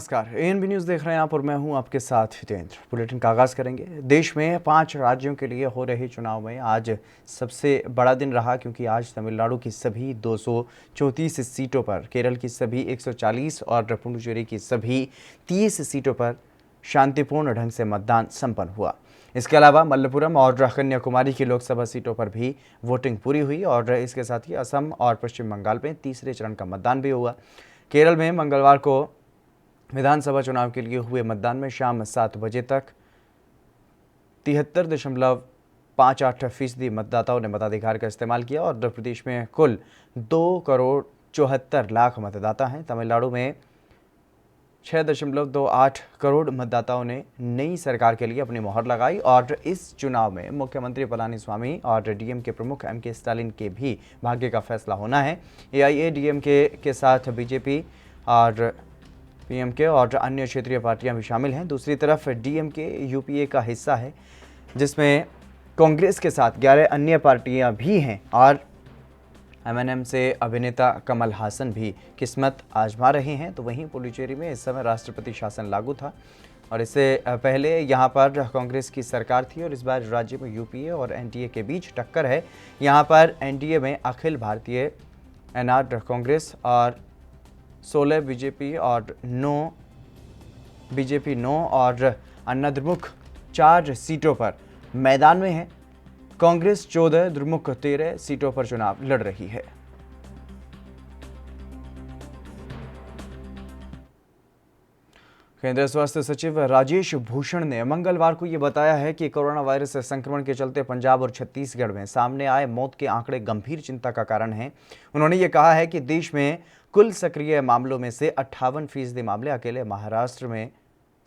नमस्कार, ANB news देख रहे हैं आप और मैं हूं आपके साथ हितेंद्र। बुलेटिन का आगाज़ करेंगे। देश में 5 राज्यों के लिए हो रहे चुनाव में आज सबसे बड़ा दिन रहा, क्योंकि आज तमिलनाडु की सभी 234 सीटों पर, केरल की सभी 140 और पुडुचेरी की सभी 30 सीटों पर शांतिपूर्ण ढंग से मतदान संपन्न हुआ। इसके अलावा मल्लपुरम और कन्याकुमारी की लोकसभा सीटों पर भी वोटिंग पूरी हुई और इसके साथ ही असम और पश्चिम बंगाल में तीसरे चरण का मतदान भी हुआ। केरल में मंगलवार को विधानसभा चुनाव के लिए हुए मतदान में शाम 7 बजे तक 73.58% मतदाताओं ने मताधिकार का इस्तेमाल किया और प्रदेश में कुल 2,74,00,000 मतदाता हैं। तमिलनाडु में 6.28 करोड़ मतदाताओं ने नई सरकार के लिए अपनी मोहर लगाई और इस चुनाव में मुख्यमंत्री पलानीस्वामी और डीएमके प्रमुख एमके स्टालिन के भी भाग्य का फैसला होना है। एआईएडीएमके के साथ बीजेपी और पीएमके और अन्य क्षेत्रीय पार्टियां भी शामिल हैं। दूसरी तरफ डीएमके यूपीए का हिस्सा है, जिसमें कांग्रेस के साथ 11 अन्य पार्टियां भी हैं और एमएनएम से अभिनेता कमल हासन भी किस्मत आजमा रहे हैं। तो वहीं पुडुचेरी में इस समय राष्ट्रपति शासन लागू था और इससे पहले यहां पर कांग्रेस की सरकार थी और इस बार राज्य में यूपीए और एनडीए के बीच टक्कर है। यहां पर एनडीए में अखिल भारतीय एनआर कांग्रेस और 16 बीजेपी और 9 और अन्ना द्रमुक 4 सीटों पर मैदान में है। कांग्रेस 14, द्रमुक 13 सीटों पर चुनाव लड़ रही है। केंद्रीय स्वास्थ्य सचिव राजेश भूषण ने मंगलवार को यह बताया है कि कोरोना वायरस संक्रमण के चलते पंजाब और छत्तीसगढ़ में सामने आए मौत के आंकड़े गंभीर चिंता का कारण हैं। उन्होंने ये कहा है कि देश में कुल सक्रिय मामलों में से 58% मामले अकेले महाराष्ट्र में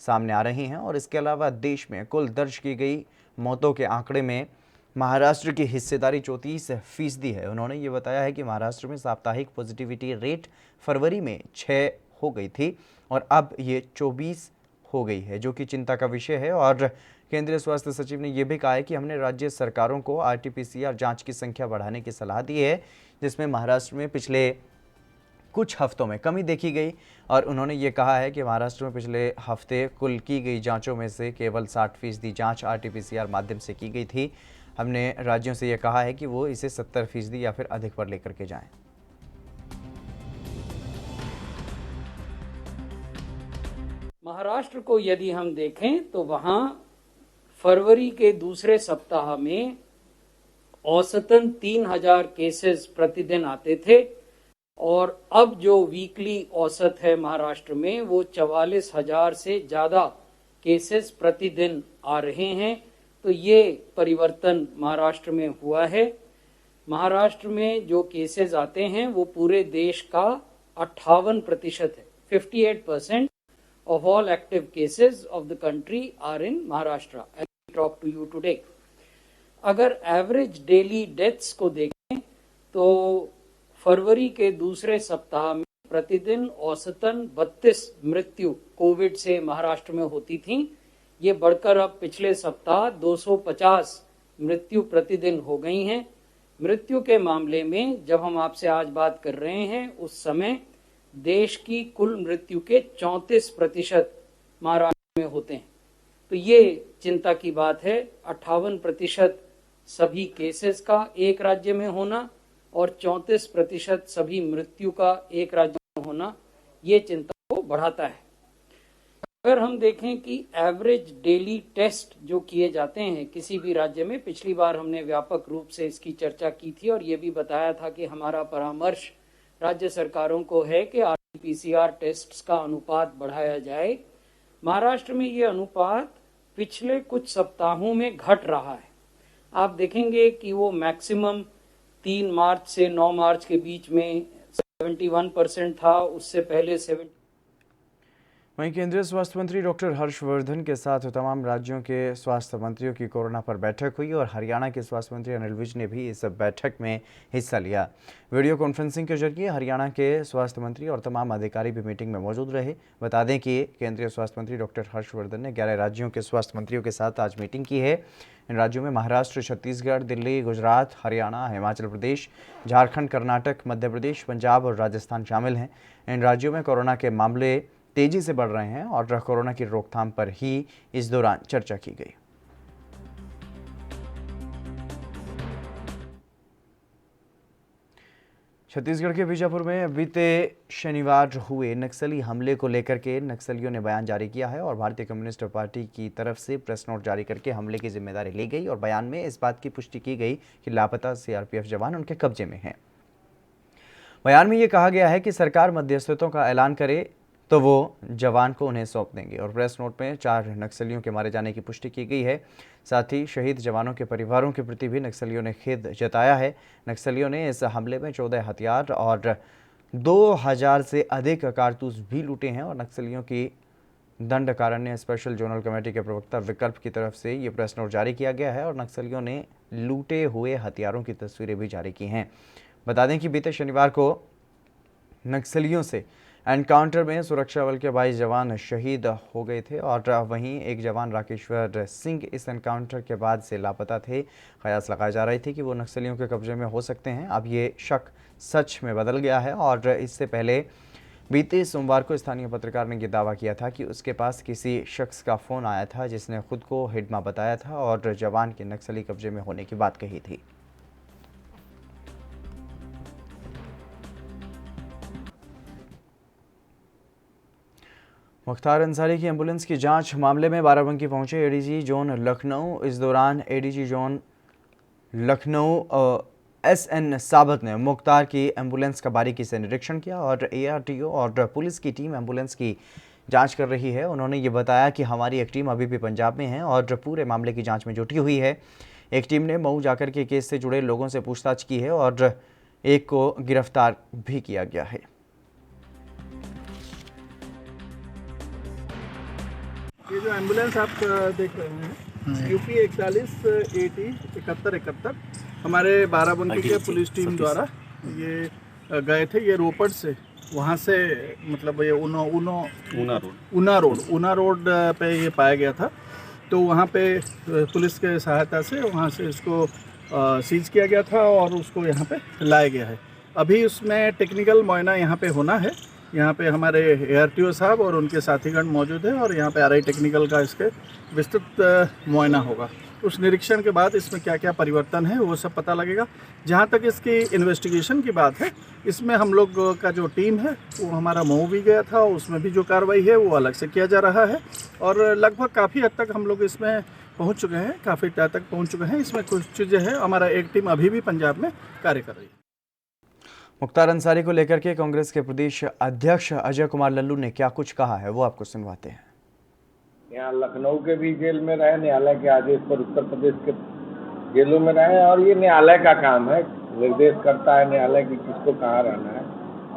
सामने आ रहे हैं और इसके अलावा देश में कुल दर्ज की गई मौतों के आंकड़े में महाराष्ट्र की हिस्सेदारी 34% है। उन्होंने ये बताया है कि महाराष्ट्र में साप्ताहिक पॉजिटिविटी रेट फरवरी में 6 हो गई थी और अब ये 24 हो गई है, जो कि चिंता का विषय है। और केंद्रीय स्वास्थ्य सचिव ने यह भी कहा है कि हमने राज्य सरकारों को आरटीपीसीआर जांच की संख्या बढ़ाने की सलाह दी है, जिसमें महाराष्ट्र में पिछले कुछ हफ्तों में कमी देखी गई और उन्होंने ये कहा है कि महाराष्ट्र में पिछले हफ्ते कुल की गई जांचों में से केवल 60% जांच आरटीपीसीआर माध्यम से की गई थी। हमने राज्यों से ये कहा है कि वो इसे 70% या फिर अधिक पर लेकर के जाएं। महाराष्ट्र को यदि हम देखें तो वहां फरवरी के दूसरे सप्ताह में औसतन 3,000 केसेस प्रतिदिन आते थे और अब जो वीकली औसत है महाराष्ट्र में वो 44,000 से ज्यादा केसेस प्रतिदिन आ रहे हैं। तो ये परिवर्तन महाराष्ट्र में हुआ है। महाराष्ट्र में जो केसेस आते हैं वो पूरे देश का 58% है। 58% of all active cases of the country are in Maharashtra. I talk to you today. अगर एवरेज डेली डेथ्स को देखें तो फरवरी के दूसरे सप्ताह में प्रतिदिन औसतन 32 मृत्यु कोविड से महाराष्ट्र में होती थी। ये बढ़कर अब पिछले सप्ताह 250 मृत्यु प्रतिदिन हो गई हैं। मृत्यु के मामले में जब हम आपसे आज बात कर रहे हैं उस समय देश की कुल मृत्यु के 34% महाराष्ट्र में होते हैं। तो ये चिंता की बात है। 58% सभी केसेस का एक राज्य में होना और 34% सभी मृत्यु का एक राज्य में होना, ये चिंता को बढ़ाता है। अगर हम देखें कि एवरेज डेली टेस्ट जो किए जाते हैं किसी भी राज्य में, पिछली बार हमने व्यापक रूप से इसकी चर्चा की थी और ये भी बताया था कि हमारा परामर्श राज्य सरकारों को है कि आरटीपीसीआर टेस्ट्स का अनुपात बढ़ाया जाए। महाराष्ट्र में ये अनुपात पिछले कुछ सप्ताहों में घट रहा है। आप देखेंगे कि वो मैक्सिमम 3 मार्च से 9 मार्च के बीच में 71% था, उससे पहले 70। वहीं केंद्रीय स्वास्थ्य मंत्री डॉक्टर हर्षवर्धन के साथ तमाम राज्यों के स्वास्थ्य मंत्रियों की कोरोना पर बैठक हुई और हरियाणा के स्वास्थ्य मंत्री अनिल विज ने भी इस बैठक में हिस्सा लिया। वीडियो कॉन्फ्रेंसिंग के जरिए हरियाणा के स्वास्थ्य मंत्री और तमाम अधिकारी भी मीटिंग में मौजूद रहे। बता दें कि केंद्रीय स्वास्थ्य मंत्री डॉक्टर हर्षवर्धन ने 11 राज्यों के स्वास्थ्य मंत्रियों के साथ आज मीटिंग की है। इन राज्यों में महाराष्ट्र, छत्तीसगढ़, दिल्ली, गुजरात, हरियाणा, हिमाचल प्रदेश, झारखंड, कर्नाटक, मध्य प्रदेश, पंजाब और राजस्थान शामिल हैं। इन राज्यों में कोरोना के मामले तेजी से बढ़ रहे हैं और कोरोना की रोकथाम पर ही इस दौरान चर्चा की गई। छत्तीसगढ़ के बीजापुर में बीते शनिवार हुए नक्सली हमले को लेकर के नक्सलियों ने बयान जारी किया है और भारतीय कम्युनिस्ट पार्टी की तरफ से प्रेस नोट जारी करके हमले की जिम्मेदारी ली गई और बयान में इस बात की पुष्टि की गई कि लापता सीआरपीएफ जवान उनके कब्जे में हैं। बयान में यह कहा गया है कि सरकार मध्यस्थों का ऐलान करे तो वो जवान को उन्हें सौंप देंगे और प्रेस नोट में 4 नक्सलियों के मारे जाने की पुष्टि की गई है। साथ ही शहीद जवानों के परिवारों के प्रति भी नक्सलियों ने खेद जताया है। नक्सलियों ने इस हमले में 14 हथियार और 2000 से अधिक कारतूस भी लूटे हैं और नक्सलियों की दंडकारण्य स्पेशल जोनल कमेटी के प्रवक्ता विकल्प की तरफ से ये प्रेस नोट जारी किया गया है और नक्सलियों ने लूटे हुए हथियारों की तस्वीरें भी जारी की हैं। बता दें कि बीते शनिवार को नक्सलियों से एनकाउंटर में सुरक्षा बल के 22 जवान शहीद हो गए थे और वहीं एक जवान राकेश्वर सिंह इस एनकाउंटर के बाद से लापता थे। कयास लगाए जा रहे थे कि वो नक्सलियों के कब्जे में हो सकते हैं। अब ये शक सच में बदल गया है और इससे पहले बीते सोमवार को स्थानीय पत्रकार ने यह दावा किया था कि उसके पास किसी शख्स का फ़ोन आया था जिसने खुद को हिडमा बताया था और जवान के नक्सली कब्जे में होने की बात कही थी। मुख्तार अंसारी की एम्बुलेंस की जांच मामले में बाराबंकी पहुंचे एडीजी जोन लखनऊ। इस दौरान एडीजी जोन लखनऊ एसएन साबत ने मुख्तार की एम्बुलेंस का बारीकी से निरीक्षण किया और एआरटीओ और पुलिस की टीम एम्बुलेंस की जांच कर रही है। उन्होंने ये बताया कि हमारी एक टीम अभी भी पंजाब में है और पूरे मामले की जांच में जुटी हुई है। एक टीम ने मऊ जाकर के केस से जुड़े लोगों से पूछताछ की है और एक को गिरफ्तार भी किया गया है। ये जो एम्बुलेंस आप देख रहे हैं यूपी 41 AT 7171 हमारे बाराबंकी के पुलिस टीम द्वारा ये गए थे। ये रोपड़ से वहाँ से मतलब ये ऊना रोड पे ये पाया गया था, तो वहाँ पे पुलिस के सहायता से वहाँ से इसको सीज किया गया था और उसको यहाँ पे लाया गया है। अभी उसमें टेक्निकल मुआयना यहाँ पे होना है। यहाँ पे हमारे एआरटीओ साहब और उनके साथीगण मौजूद हैं और यहाँ पे आरआई टेक्निकल का इसके विस्तृत मुआयना होगा। उस निरीक्षण के बाद इसमें क्या क्या परिवर्तन है वो सब पता लगेगा। जहाँ तक इसकी इन्वेस्टिगेशन की बात है, इसमें हम लोग का जो टीम है वो हमारा मऊ भी गया था, उसमें भी जो कार्रवाई है वो अलग से किया जा रहा है और लगभग काफ़ी हद तक हम लोग इसमें पहुँच चुके हैं, काफ़ी तक पहुँच चुके हैं। इसमें कुछ चीज़ें हैं, हमारा एक टीम अभी भी पंजाब में कार्य कर रही है। मुख्तार अंसारी को लेकर के कांग्रेस के प्रदेश अध्यक्ष अजय कुमार लल्लू ने क्या कुछ कहा है वो आपको सुनवाते हैं। यहाँ लखनऊ के भी जेल में रहे, न्यायालय के आदेश पर उत्तर प्रदेश के जेलों में रहे और ये न्यायालय का काम है, निर्देश करता है न्यायालय की किसको कहाँ रहना है,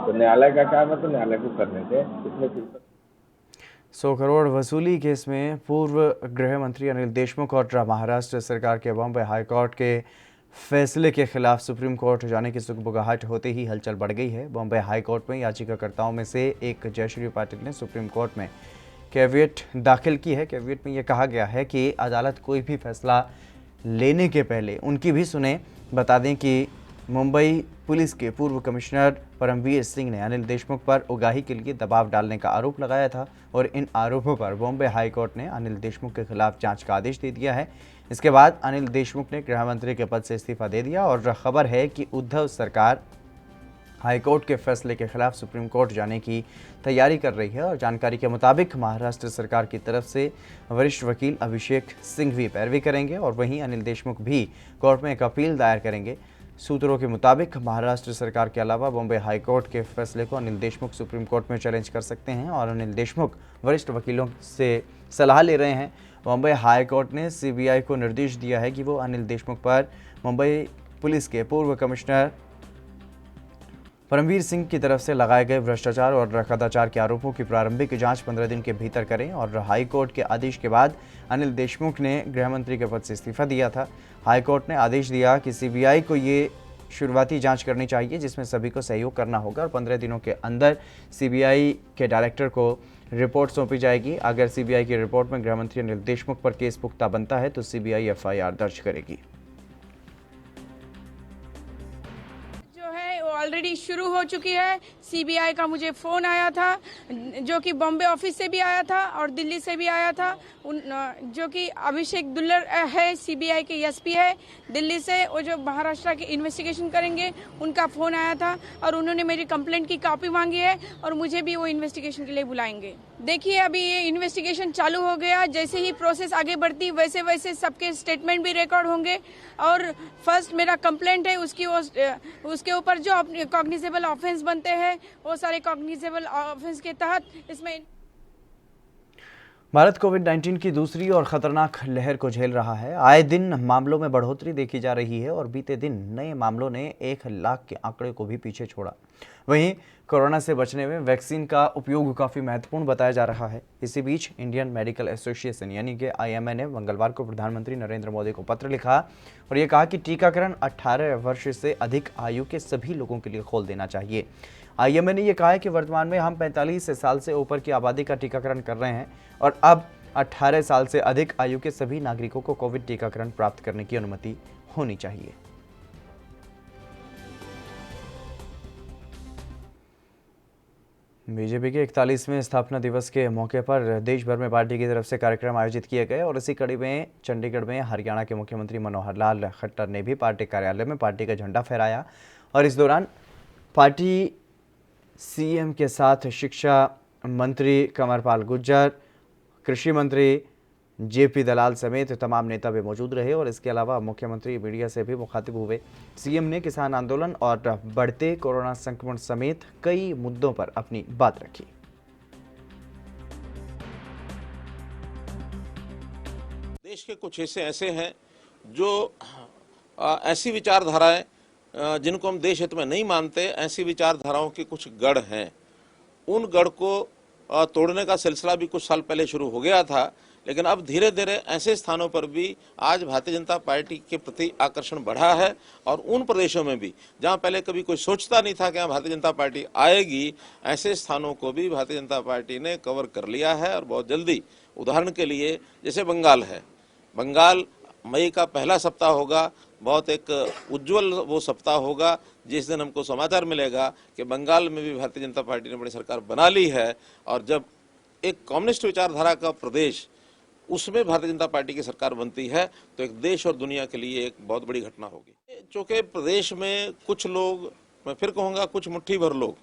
तो न्यायालय का काम है तो न्यायालय को करने दें। इसमें 100 करोड़ वसूली केस में पूर्व गृह मंत्री अनिल देशमुख और महाराष्ट्र सरकार के बॉम्बे हाईकोर्ट के फैसले के खिलाफ सुप्रीम कोर्ट जाने की सुगबुगाहट होते ही हलचल बढ़ गई है। बॉम्बे हाई कोर्ट में याचिकाकर्ताओं में से एक जयश्री पाटिल ने सुप्रीम कोर्ट में कैविएट दाखिल की है। कैविएट में यह कहा गया है कि अदालत कोई भी फैसला लेने के पहले उनकी भी सुने। बता दें कि मुंबई पुलिस के पूर्व कमिश्नर परमवीर सिंह ने अनिल देशमुख पर उगाही के लिए दबाव डालने का आरोप लगाया था और इन आरोपों पर बॉम्बे हाई कोर्ट ने अनिल देशमुख के खिलाफ जांच का आदेश दे दिया है। इसके बाद अनिल देशमुख ने गृह मंत्री के पद से इस्तीफा दे दिया और खबर है कि उद्धव सरकार हाईकोर्ट के फैसले के खिलाफ सुप्रीम कोर्ट जाने की तैयारी कर रही है और जानकारी के मुताबिक महाराष्ट्र सरकार की तरफ से वरिष्ठ वकील अभिषेक सिंह भी पैरवी करेंगे और वहीं अनिल देशमुख भी कोर्ट में एक अपील दायर करेंगे। सूत्रों के मुताबिक महाराष्ट्र सरकार के अलावा बॉम्बे हाईकोर्ट के फैसले को अनिल देशमुख सुप्रीम कोर्ट में चैलेंज कर सकते हैं और अनिल देशमुख वरिष्ठ वकीलों से सलाह ले रहे हैं। बॉम्बे हाई कोर्ट ने सीबीआई को निर्देश दिया है कि वो अनिल देशमुख पर मुंबई पुलिस के पूर्व कमिश्नर परमवीर सिंह की तरफ से लगाए गए भ्रष्टाचार और कदाचार के आरोपों की प्रारंभिक जांच 15 दिन के भीतर करें और हाई कोर्ट के आदेश के बाद अनिल देशमुख ने गृह मंत्री के पद से इस्तीफा दिया था। हाई कोर्ट ने आदेश दिया कि सीबीआई को ये शुरुआती जांच करनी चाहिए जिसमें सभी को सहयोग करना होगा और 15 दिनों के अंदर सीबीआई के डायरेक्टर को रिपोर्ट सौंपी जाएगी। अगर सीबीआई की रिपोर्ट में गृह मंत्री अनिल देशमुख पर केस पुख्ता बनता है तो सीबीआई एफआईआर दर्ज करेगी। ऑलरेडी शुरू हो चुकी है। सीबीआई का मुझे फ़ोन आया था, जो कि बॉम्बे ऑफिस से भी आया था और दिल्ली से भी आया था। जो कि अभिषेक दुल्लर है, सीबीआई के एसपी है दिल्ली से, वो जो महाराष्ट्र के इन्वेस्टिगेशन करेंगे, उनका फ़ोन आया था और उन्होंने मेरी कंप्लेंट की कॉपी मांगी है और मुझे भी वो इन्वेस्टिगेशन के लिए बुलाएंगे। देखिए, अभी ये इन्वेस्टिगेशन चालू हो गया। जैसे ही प्रोसेस आगे बढ़ती वैसे वैसे सबके स्टेटमेंट भी रिकॉर्ड होंगे और फर्स्ट मेरा कंप्लेंट है, उसके ऊपर जो कॉग्निजेबल ऑफेंस बनते हैं वो सारे कॉग्निजेबल ऑफेंस के तहत इसमें। भारत कोविड-19 की दूसरी और खतरनाक लहर को झेल रहा है। आए दिन मामलों में बढ़ोतरी देखी जा रही है और बीते दिन नए मामलों ने 1 लाख के आंकड़े को भी पीछे छोड़ा। वहीं कोरोना से बचने में वैक्सीन का उपयोग काफ़ी महत्वपूर्ण बताया जा रहा है। इसी बीच इंडियन मेडिकल एसोसिएशन यानी कि IMA ने मंगलवार को प्रधानमंत्री नरेंद्र मोदी को पत्र लिखा और ये कहा कि टीकाकरण 18 वर्ष से अधिक आयु के सभी लोगों के लिए खोल देना चाहिए। IMA ने यह कहा है कि वर्तमान में हम 45 साल से ऊपर की आबादी का टीकाकरण कर रहे हैं और अब 18 साल से अधिक आयु के सभी नागरिकों को कोविड टीकाकरण प्राप्त करने की अनुमति होनी चाहिए। बीजेपी के 41वें स्थापना दिवस के मौके पर देश भर में पार्टी की तरफ से कार्यक्रम आयोजित किए गए और इसी कड़ी में चंडीगढ़ में हरियाणा के मुख्यमंत्री मनोहर लाल खट्टर ने भी पार्टी कार्यालय में पार्टी का झंडा फहराया और इस दौरान पार्टी CM के साथ शिक्षा मंत्री कंवरपाल गुर्जर, कृषि मंत्री JP दलाल समेत तमाम नेता भी मौजूद रहे और इसके अलावा मुख्यमंत्री मीडिया से भी मुखातिब हुए। CM ने किसान आंदोलन और बढ़ते कोरोना संक्रमण समेत कई मुद्दों पर अपनी बात रखी। देश के कुछ हिस्से ऐसे हैं जो ऐसी विचारधाराएं जिनको हम देश हित में नहीं मानते, ऐसी विचारधाराओं के कुछ गढ़ हैं। उन गढ़ को तोड़ने का सिलसिला भी कुछ साल पहले शुरू हो गया था, लेकिन अब धीरे धीरे ऐसे स्थानों पर भी आज भारतीय जनता पार्टी के प्रति आकर्षण बढ़ा है और उन प्रदेशों में भी जहां पहले कभी कोई सोचता नहीं था कि यहाँ भारतीय जनता पार्टी आएगी, ऐसे स्थानों को भी भारतीय जनता पार्टी ने कवर कर लिया है और बहुत जल्दी। उदाहरण के लिए जैसे बंगाल है, बंगाल मई का पहला सप्ताह होगा, बहुत एक उज्जवल वो सप्ताह होगा जिस दिन हमको समाचार मिलेगा कि बंगाल में भी भारतीय जनता पार्टी ने बड़ी सरकार बना ली है। और जब एक कम्युनिस्ट विचारधारा का प्रदेश उसमें भारतीय जनता पार्टी की सरकार बनती है तो एक देश और दुनिया के लिए एक बहुत बड़ी घटना होगी। चूँकि प्रदेश में कुछ लोग, मैं फिर कहूँगा कुछ मुट्ठी भर लोग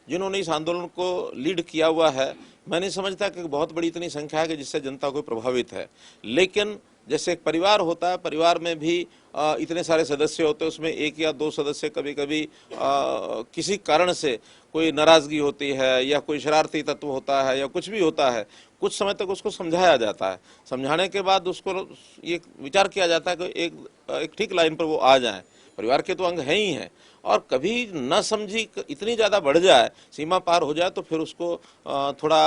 जिन्होंने इस आंदोलन को लीड किया हुआ है, मैं नहीं समझता कि बहुत बड़ी इतनी संख्या है कि जिससे जनता को प्रभावित है। लेकिन जैसे एक परिवार होता है, परिवार में भी इतने सारे सदस्य होते हैं, उसमें 1 या 2 सदस्य कभी कभी किसी कारण से कोई नाराज़गी होती है या कोई शरारती तत्व होता है या कुछ भी होता है, कुछ समय तक उसको समझाया जाता है। समझाने के बाद उसको ये विचार किया जाता है कि एक ठीक लाइन पर वो आ जाएं। परिवार के तो अंग हैं ही हैं और कभी न समझी इतनी ज़्यादा बढ़ जाए, सीमा पार हो जाए तो फिर उसको थोड़ा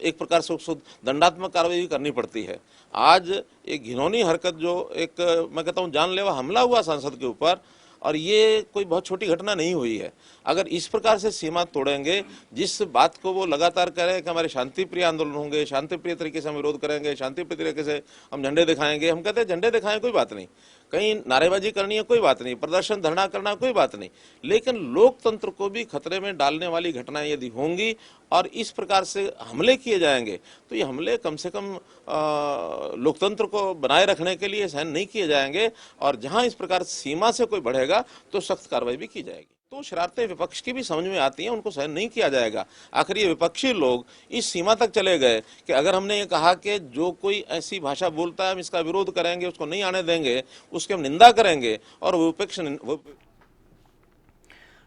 एक प्रकार से उसको दंडात्मक कार्रवाई भी करनी पड़ती है। आज एक घिनौनी हरकत जो एक मैं कहता हूँ जानलेवा हमला हुआ सांसद के ऊपर, और ये कोई बहुत छोटी घटना नहीं हुई है। अगर इस प्रकार से सीमा तोड़ेंगे, जिस बात को वो लगातार कह रहे हैं कि हमारे शांतिप्रिय आंदोलन होंगे, शांतिप्रिय तरीके से हम विरोध करेंगे, शांतिप्रिय तरीके से हम झंडे दिखाएंगे, हम कहते हैं झंडे दिखाएं कोई बात नहीं, कहीं नारेबाजी करनी है कोई बात नहीं, प्रदर्शन धरना करना कोई बात नहीं, लेकिन लोकतंत्र को भी खतरे में डालने वाली घटनाएं यदि होंगी और इस प्रकार से हमले किए जाएंगे तो ये हमले कम से कम लोकतंत्र को बनाए रखने के लिए सहन नहीं किए जाएंगे। और जहां इस प्रकार सीमा से कोई बढ़ेगा तो सख्त कार्रवाई भी की जाएगी। तो शरारतें विपक्ष की भी समझ में आती हैं, उनको सहन नहीं किया जाएगा। आखिर ये विपक्षी लोग इस सीमा तक चले गए कि अगर हमने ये कहा कि जो कोई ऐसी भाषा बोलता है हम इसका विरोध करेंगे, उसको नहीं आने देंगे, उसकी हम निंदा करेंगे और विपक्ष।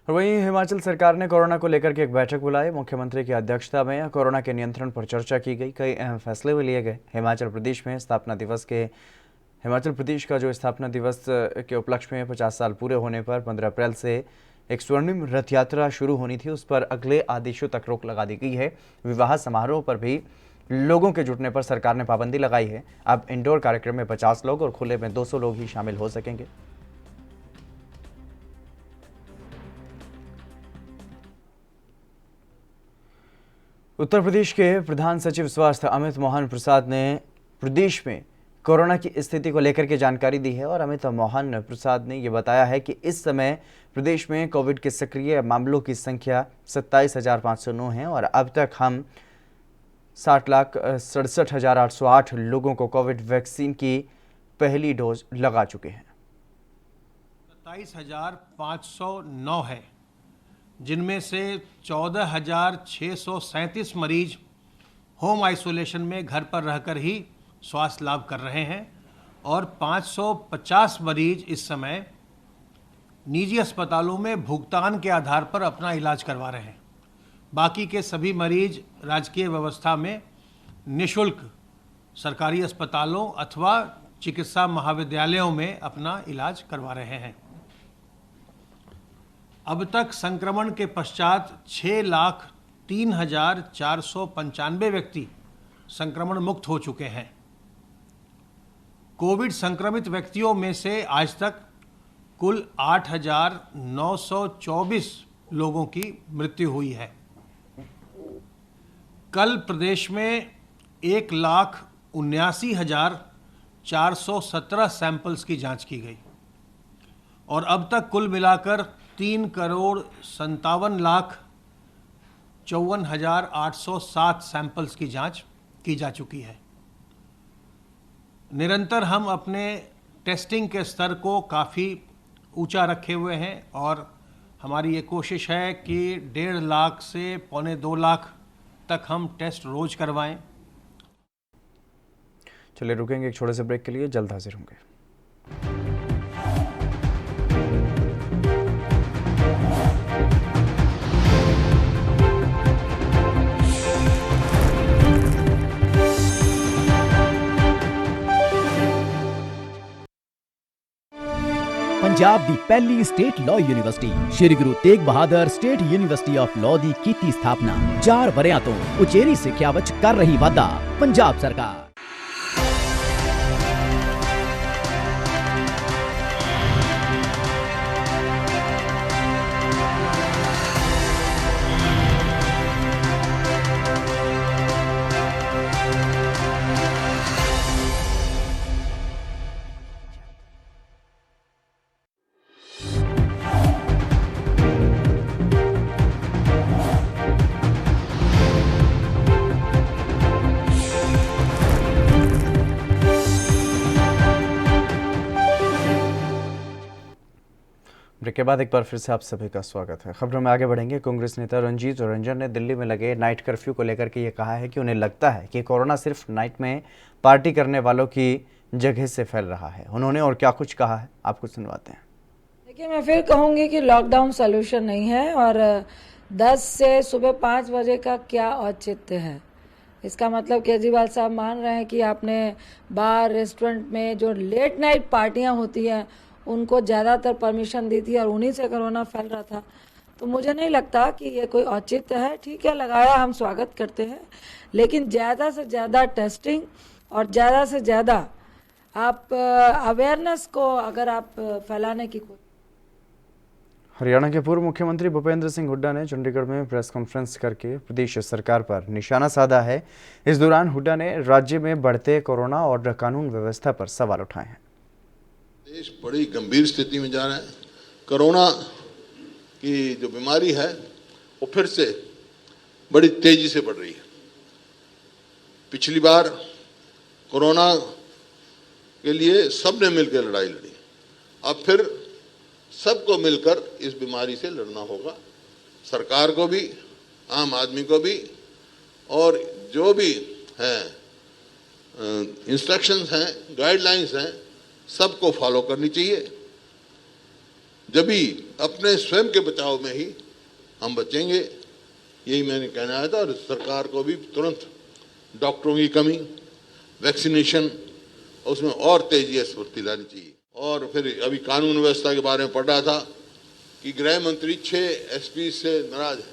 वहीं हिमाचल सरकार ने कोरोना को लेकर के एक बैठक बुलाई। मुख्यमंत्री की अध्यक्षता में कोरोना के नियंत्रण पर चर्चा की गई, कई अहम फैसले भी लिए गए। हिमाचल प्रदेश का जो स्थापना दिवस के उपलक्ष्य में 50 साल पूरे होने पर 15 अप्रैल से एक स्वर्णिम रथ यात्रा शुरू होनी थी, उस पर अगले आदेशों तक रोक लगा दी गई है। विवाह समारोह पर भी लोगों के जुटने पर सरकार ने पाबंदी लगाई है। अब इंडोर कार्यक्रम में 50 लोग और खुले में 200 लोग ही शामिल हो सकेंगे। उत्तर प्रदेश के प्रधान सचिव स्वास्थ्य अमित मोहन प्रसाद ने प्रदेश में कोरोना की स्थिति को लेकर के जानकारी दी है और अमित मोहन प्रसाद ने ये बताया है कि इस समय प्रदेश में कोविड के सक्रिय मामलों की संख्या 27,509 है और अब तक हम 60,67,808 लोगों को कोविड वैक्सीन की पहली डोज लगा चुके हैं। 27,509 है, जिनमें से 14,637 मरीज होम आइसोलेशन में घर पर रहकर ही स्वास्थ्य लाभ कर रहे हैं और 550 मरीज इस समय निजी अस्पतालों में भुगतान के आधार पर अपना इलाज करवा रहे हैं। बाकी के सभी मरीज राजकीय व्यवस्था में निःशुल्क सरकारी अस्पतालों अथवा चिकित्सा महाविद्यालयों में अपना इलाज करवा रहे हैं। अब तक संक्रमण के पश्चात 6,03,495 व्यक्ति संक्रमण मुक्त हो चुके हैं। कोविड संक्रमित व्यक्तियों में से आज तक कुल 8,924 लोगों की मृत्यु हुई है। कल प्रदेश में 1,79,417 सैंपल्स की जांच की गई और अब तक कुल मिलाकर 3,57,54,807 सैंपल्स की जांच की जा चुकी है। निरंतर हम अपने टेस्टिंग के स्तर को काफ़ी ऊंचा रखे हुए हैं और हमारी ये कोशिश है कि 1.5 लाख से 1.25 लाख तक हम टेस्ट रोज करवाएं। चलिए रुकेंगे एक छोटे से ब्रेक के लिए, जल्द हाजिर होंगे। पंजाब दी पहली state law university Shri Guru Tegh Bahadur state university of law दी कीती स्थापना 4 वरियां तो उचेरी सिक्ख्या विच कर रही वाधा पंजाब सरकार। ब्रेक के बाद एक बार फिर से आप सभी का स्वागत है। खबरों में आगे बढ़ेंगे। कांग्रेस नेता रंजीत रंजन ने दिल्ली में लगे नाइट कर्फ्यू को लेकर के ये कहा है कि उन्हें लगता है कि कोरोना सिर्फ नाइट में पार्टी करने वालों की जगह से फैल रहा है। उन्होंने और क्या कुछ कहा है, आपको सुनवाते हैं। देखिए, मैं फिर कहूँगी कि लॉकडाउन सोल्यूशन नहीं है और 10 से सुबह 5 बजे का क्या औचित्य है। इसका मतलब केजरीवाल साहब मान रहे हैं कि आपने बार रेस्टोरेंट में जो लेट नाइट पार्टियां होती हैं उनको ज़्यादातर परमिशन दी थी और उन्हीं से कोरोना फैल रहा था। तो मुझे नहीं लगता कि ये कोई औचित्य है। ठीक है, लगाया, हम स्वागत करते हैं, लेकिन ज़्यादा से ज़्यादा टेस्टिंग और ज़्यादा से ज़्यादा आप अवेयरनेस को अगर आप फैलाने की कोशिश। हरियाणा के पूर्व मुख्यमंत्री भूपेंद्र सिंह हुड्डा ने चंडीगढ़ में प्रेस कॉन्फ्रेंस करके प्रदेश सरकार पर निशाना साधा है। इस दौरान हुड्डा ने राज्य में बढ़ते कोरोना और कानून व्यवस्था पर सवाल उठाए हैं। देश बड़ी गंभीर स्थिति में जा रहा है। कोरोना की जो बीमारी है वो फिर से बड़ी तेजी से बढ़ रही है। पिछली बार कोरोना के लिए सबने मिलकर लड़ाई लड़ी, अब फिर सबको मिलकर इस बीमारी से लड़ना होगा। सरकार को भी, आम आदमी को भी, और जो भी हैं इंस्ट्रक्शंस हैं, गाइडलाइंस हैं, सबको फॉलो करनी चाहिए। जब भी अपने स्वयं के बचाव में ही हम बचेंगे, यही मैंने कहना आया था। और सरकार को भी तुरंत डॉक्टरों की कमी, वैक्सीनेशन, उसमें और तेजी स्फूर्ति लानी चाहिए। और फिर अभी कानून व्यवस्था के बारे में पढ़ रहा था कि गृह मंत्री 6 एसपी से नाराज है।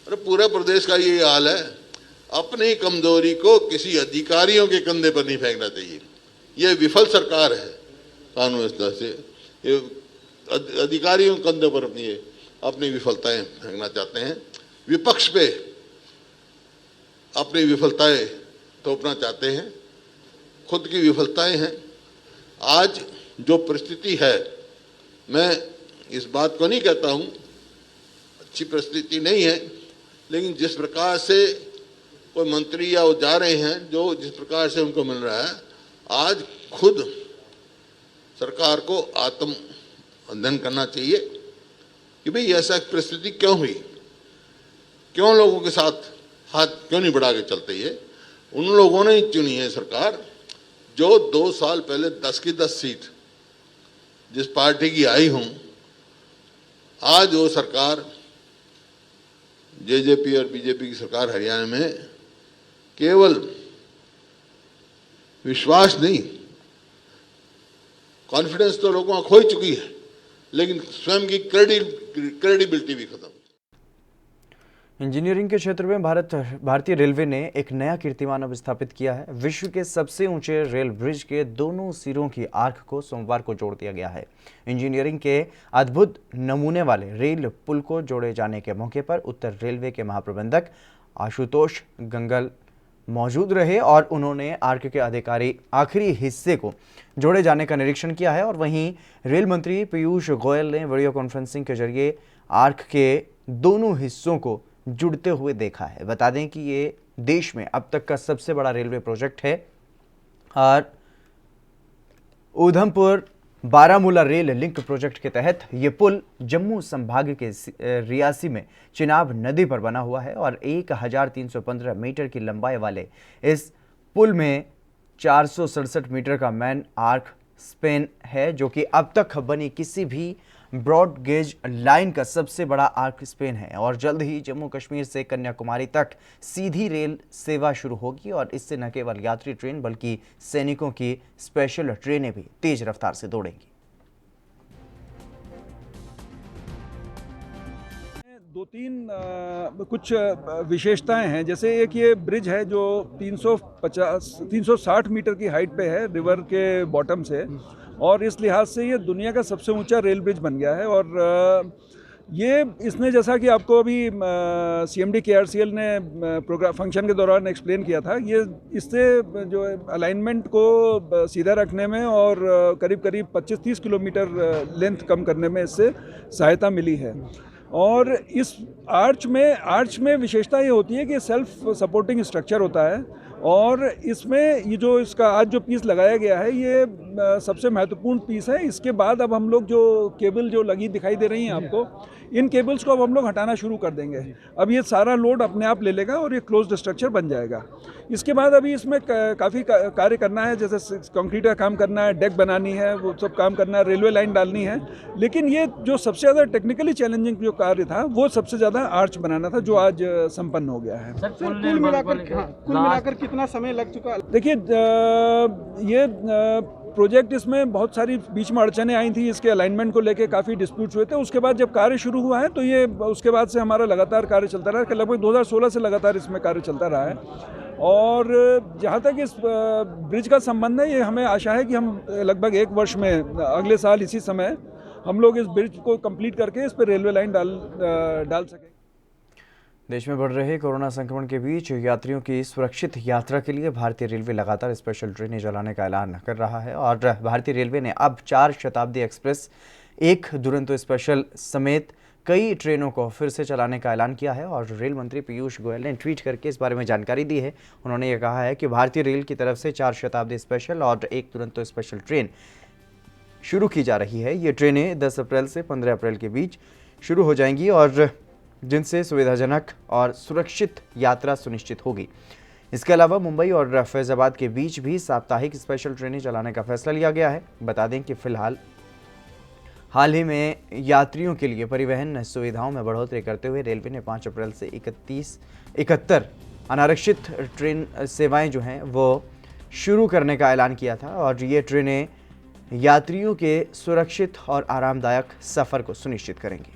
अरे पूरे प्रदेश का ये हाल है। अपनी कमजोरी को किसी अधिकारियों के कंधे पर नहीं फेंकना चाहिए। ये विफल सरकार है कानून व्यवस्था से, ये अधिकारियों के कंधे पर अपनी विफलताएं फेंकना चाहते हैं। विपक्ष पे अपनी विफलताएं थोपना चाहते हैं। खुद की विफलताएं हैं। आज जो परिस्थिति है, मैं इस बात को नहीं कहता हूं अच्छी परिस्थिति नहीं है, लेकिन जिस प्रकार से कोई मंत्री या वो जा रहे हैं, जो जिस प्रकार से उनको मिल रहा है, आज खुद सरकार को आत्म अध्ययन करना चाहिए कि भाई ऐसा परिस्थिति क्यों हुई, क्यों लोगों के साथ हाथ क्यों नहीं बढ़ा के चलते। ये उन लोगों ने ही चुनी है सरकार जो 2 साल पहले 10 की 10 सीट जिस पार्टी की आई हूं, आज वो सरकार जेजेपी और बीजेपी की सरकार हरियाणा में केवल विश्वास नहीं, कॉन्फिडेंस तो लोगों का खो ही चुकी है, लेकिन स्वयं की क्रेडिबिलिटी भी खत्म। इंजीनियरिंग के क्षेत्र में भारतीय रेलवे ने एक नया कीर्तिमान अब स्थापित किया है। विश्व के सबसे ऊंचे रेल ब्रिज के दोनों सिरों की आर्क को सोमवार को जोड़ दिया गया है। इंजीनियरिंग के अद्भुत नमूने वाले रेल पुल को जोड़े जाने के मौके पर उत्तर रेलवे के महाप्रबंधक आशुतोष गंगल मौजूद रहे और उन्होंने आर्क के आखिरी हिस्से को जोड़े जाने का निरीक्षण किया है। और वहीं रेल मंत्री पीयूष गोयल ने वीडियो कॉन्फ्रेंसिंग के जरिए आर्क के दोनों हिस्सों को जुड़ते हुए देखा है। बता दें कि ये देश में अब तक का सबसे बड़ा रेलवे प्रोजेक्ट है और Udhampur Baramulla rail link project के तहत ये पुल जम्मू संभाग के रियासी में चिनाब नदी पर बना हुआ है और 1315 मीटर की लंबाई वाले इस पुल में 467 मीटर का मैन आर्क स्पेन है, जो कि अब तक बनी किसी भी ब्रॉड गेज लाइन का सबसे बड़ा आर्क स्पेन है। और जल्द ही जम्मू कश्मीर से कन्याकुमारी तक सीधी रेल सेवा शुरू होगी और इससे न केवल यात्री ट्रेन बल्कि सैनिकों की स्पेशल ट्रेनें भी तेज रफ्तार से दौड़ेंगी। 2-3 कुछ विशेषताएं हैं। जैसे एक ये ब्रिज है जो 360 मीटर की हाइट पे है रिवर के बॉटम से, और इस लिहाज से ये दुनिया का सबसे ऊंचा रेल ब्रिज बन गया है। और ये इसने, जैसा कि आपको अभी CMD KRCL ने प्रोग्राम फंक्शन के दौरान एक्सप्लेन किया था, ये इससे जो अलाइनमेंट को सीधा रखने में और करीब करीब 25-30 किलोमीटर लेंथ कम करने में इससे सहायता मिली है। और इस आर्च में विशेषता ये होती है कि सेल्फ सपोर्टिंग स्ट्रक्चर होता है और इसमें ये जो इसका आज जो पीस लगाया गया है ये सबसे महत्वपूर्ण पीस है। इसके बाद अब हम लोग जो केबल जो लगी दिखाई दे रही हैं आपको, इन केबल्स को अब हम लोग हटाना शुरू कर देंगे। अब ये सारा लोड अपने आप ले लेगा और ये क्लोज्ड स्ट्रक्चर बन जाएगा। इसके बाद अभी इसमें काफ़ी कार्य करना है, जैसे कंक्रीट का काम करना है, डेक बनानी है, वो सब काम करना है, रेलवे लाइन डालनी है। लेकिन ये जो सबसे ज़्यादा टेक्निकली चैलेंजिंग जो कार्य था वो सबसे ज़्यादा आर्च बनाना था, जो आज संपन्न हो गया है। कुल मिलाकर कितना समय लग चुका? देखिए, ये प्रोजेक्ट, इसमें बहुत सारी बीच में अड़चनें आई थी, इसके अलाइनमेंट को लेके काफ़ी डिस्प्यूट्स हुए थे। उसके बाद जब कार्य शुरू हुआ है तो ये उसके बाद से हमारा लगातार कार्य चलता रहा है। लगभग 2016 से लगातार इसमें कार्य चलता रहा है। और जहाँ तक इस ब्रिज का संबंध है, ये हमें आशा है कि हम लगभग 1 वर्ष में, अगले साल इसी समय हम लोग इस ब्रिज को कंप्लीट करके इस पर रेलवे लाइन डाल सकें। देश में बढ़ रहे कोरोना संक्रमण के बीच यात्रियों की सुरक्षित यात्रा के लिए भारतीय रेलवे लगातार स्पेशल ट्रेनें चलाने का ऐलान कर रहा है और भारतीय रेलवे ने अब 4 शताब्दी एक्सप्रेस, 1 दुरंतो स्पेशल समेत कई ट्रेनों को फिर से चलाने का ऐलान किया है। और रेल मंत्री पीयूष गोयल ने ट्वीट करके इस बारे में जानकारी दी है। उन्होंने ये कहा है कि भारतीय रेल की तरफ से 4 शताब्दी स्पेशल और 1 दुरंतो स्पेशल ट्रेन शुरू की जा रही है। ये ट्रेनें 10 अप्रैल से 15 अप्रैल के बीच शुरू हो जाएंगी और जिनसे सुविधाजनक और सुरक्षित यात्रा सुनिश्चित होगी। इसके अलावा मुंबई और फैजाबाद के बीच भी साप्ताहिक स्पेशल ट्रेनें चलाने का फैसला लिया गया है। बता दें कि फिलहाल हाल ही में यात्रियों के लिए परिवहन सुविधाओं में बढ़ोतरी करते हुए रेलवे ने 5 अप्रैल से 71 अनारक्षित ट्रेन सेवाएं जो हैं वो शुरू करने का ऐलान किया था और ये ट्रेनें यात्रियों के सुरक्षित और आरामदायक सफ़र को सुनिश्चित करेंगी।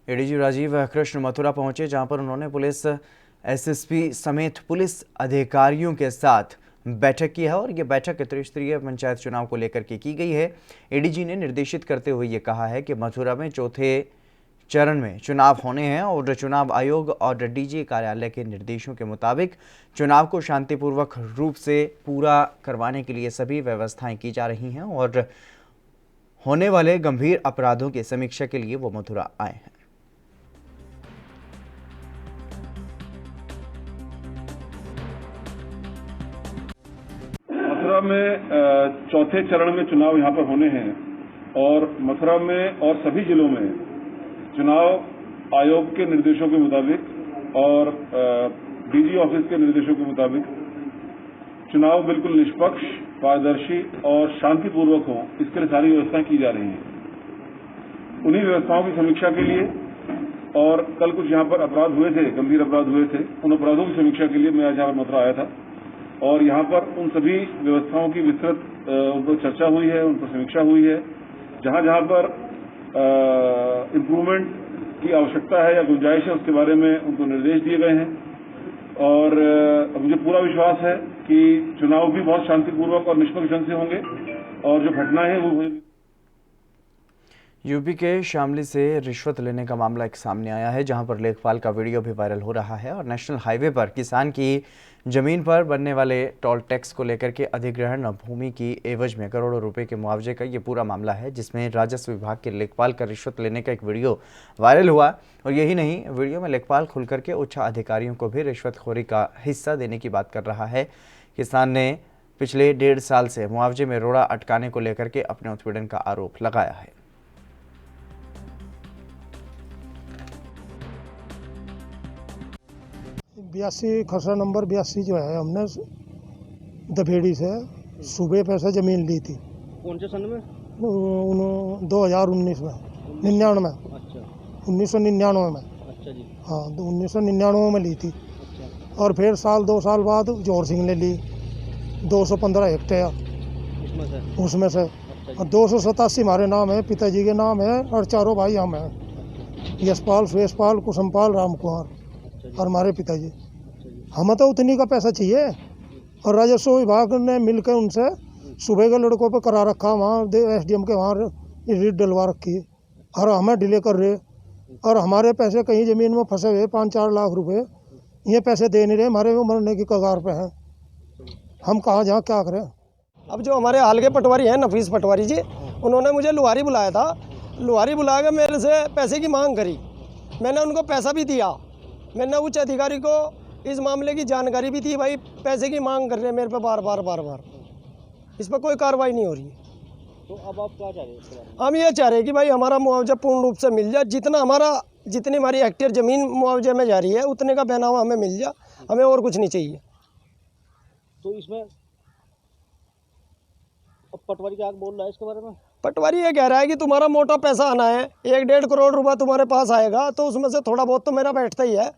एडीजी राजीव कृष्ण मथुरा पहुंचे, जहां पर उन्होंने पुलिस SSP समेत पुलिस अधिकारियों के साथ बैठक की है और ये बैठक त्रिस्तरीय पंचायत चुनाव को लेकर के की गई है। एडीजी ने निर्देशित करते हुए ये कहा है कि मथुरा में चौथे चरण में चुनाव होने हैं और चुनाव आयोग और डीजी कार्यालय के निर्देशों के मुताबिक चुनाव को शांतिपूर्वक रूप से पूरा करवाने के लिए सभी व्यवस्थाएं की जा रही हैं और होने वाले गंभीर अपराधों की समीक्षा के लिए वो मथुरा आए हैं। मथुरा में चौथे चरण में चुनाव यहाँ पर होने हैं और मथुरा में और सभी जिलों में चुनाव आयोग के निर्देशों के मुताबिक और डीजी ऑफिस के निर्देशों के मुताबिक चुनाव बिल्कुल निष्पक्ष, पारदर्शी और शांतिपूर्वक हो, इसके लिए सारी व्यवस्थाएं की जा रही हैं। उन्हीं व्यवस्थाओं की समीक्षा के लिए और कल कुछ यहाँ पर अपराध हुए थे, गंभीर अपराध हुए थे, उन अपराधों की समीक्षा के लिए मैं आज यहाँ पर मथुरा आया था और यहाँ पर उन सभी व्यवस्थाओं की विस्तृत उन पर चर्चा हुई है, उन पर समीक्षा हुई है। जहाँ जहाँ पर इम्प्रूवमेंट की आवश्यकता है या गुंजाइश है उसके बारे में उनको निर्देश दिए गए हैं और मुझे पूरा विश्वास है कि चुनाव भी बहुत शांतिपूर्वक और निष्पक्ष ढंग से होंगे और जो घटनाएं हैं वो होंगी। यूपी के शामली से रिश्वत लेने का मामला एक सामने आया है, जहां पर लेखपाल का वीडियो भी वायरल हो रहा है और नेशनल हाईवे पर किसान की जमीन पर बनने वाले टोल टैक्स को लेकर के अधिग्रहण भूमि की एवज में करोड़ों रुपए के मुआवजे का ये पूरा मामला है, जिसमें राजस्व विभाग के लेखपाल का रिश्वत लेने का एक वीडियो वायरल हुआ। और यही नहीं, वीडियो में लेखपाल खुल करके उच्च अधिकारियों को भी रिश्वतखोरी का हिस्सा देने की बात कर रहा है। किसान ने पिछले 1.5 साल से मुआवजे में रोड़ा अटकाने को लेकर के अपने उत्पीड़न का आरोप लगाया है। खसरा नंबर 82 जो है, हमने दफेड़ी से सूबे पैसे जमीन ली थी। कौन से सन में? 2019 में, 99 में। अच्छा। 1999 में। अच्छा जी। हाँ, 1999 में ली थी। अच्छा। और फिर 2 साल बाद जोर सिंह ने ली 215 हेक्टेयर उसमें से। अच्छा। और 287 हमारे नाम है, पिताजी के नाम है और चारों भाई हम हैं। अच्छा। यशपाल, सुयशपाल, कुसुमपाल, राम कुमार। अच्छा। और हमारे पिताजी। अच्छा। हमें तो उतनी का पैसा चाहिए और राजस्व विभाग ने मिलकर उनसे सुबह के लड़कों पर करा रखा, वहाँ एसडीएम के वहाँ रीट डलवा रखी है और हमें डिले कर रहे और हमारे पैसे कहीं ज़मीन में फंसे हुए 5-4 लाख रुपए, ये पैसे दे नहीं रहे, हमारे मरने की कगार पे हैं। हम कहाँ जहाँ क्या करें। अब जो हमारे हाल के पटवारी हैं, नफीस पटवारी जी, उन्होंने मुझे लुहारी बुलाया था। लुहारी बुला के मेरे से पैसे की मांग करी, मैंने उनको पैसा भी दिया। मैंने उच्च अधिकारी को इस मामले की जानकारी भी थी, भाई पैसे की मांग कर रहे हैं मेरे पे बार बार, इस पर कोई कार्रवाई नहीं हो रही है। तो अब आप क्या चाह रहे हैं? हम ये चाह रहे हैं कि भाई हमारा मुआवजा पूर्ण रूप से मिल जाए, जितनी हमारी हेक्टेयर ज़मीन मुआवजे में जा रही है उतने का बहनावा हमें मिल जाए, हमें और कुछ नहीं चाहिए। तो इसमें अब पटवारी क्या बोल रहा है इसके बारे में? पटवारी ये कह रहा है कि तुम्हारा मोटा पैसा आना है, 1-1.5 करोड़ रुपया तुम्हारे पास आएगा, तो उसमें से थोड़ा बहुत तो मेरा बैठता ही है।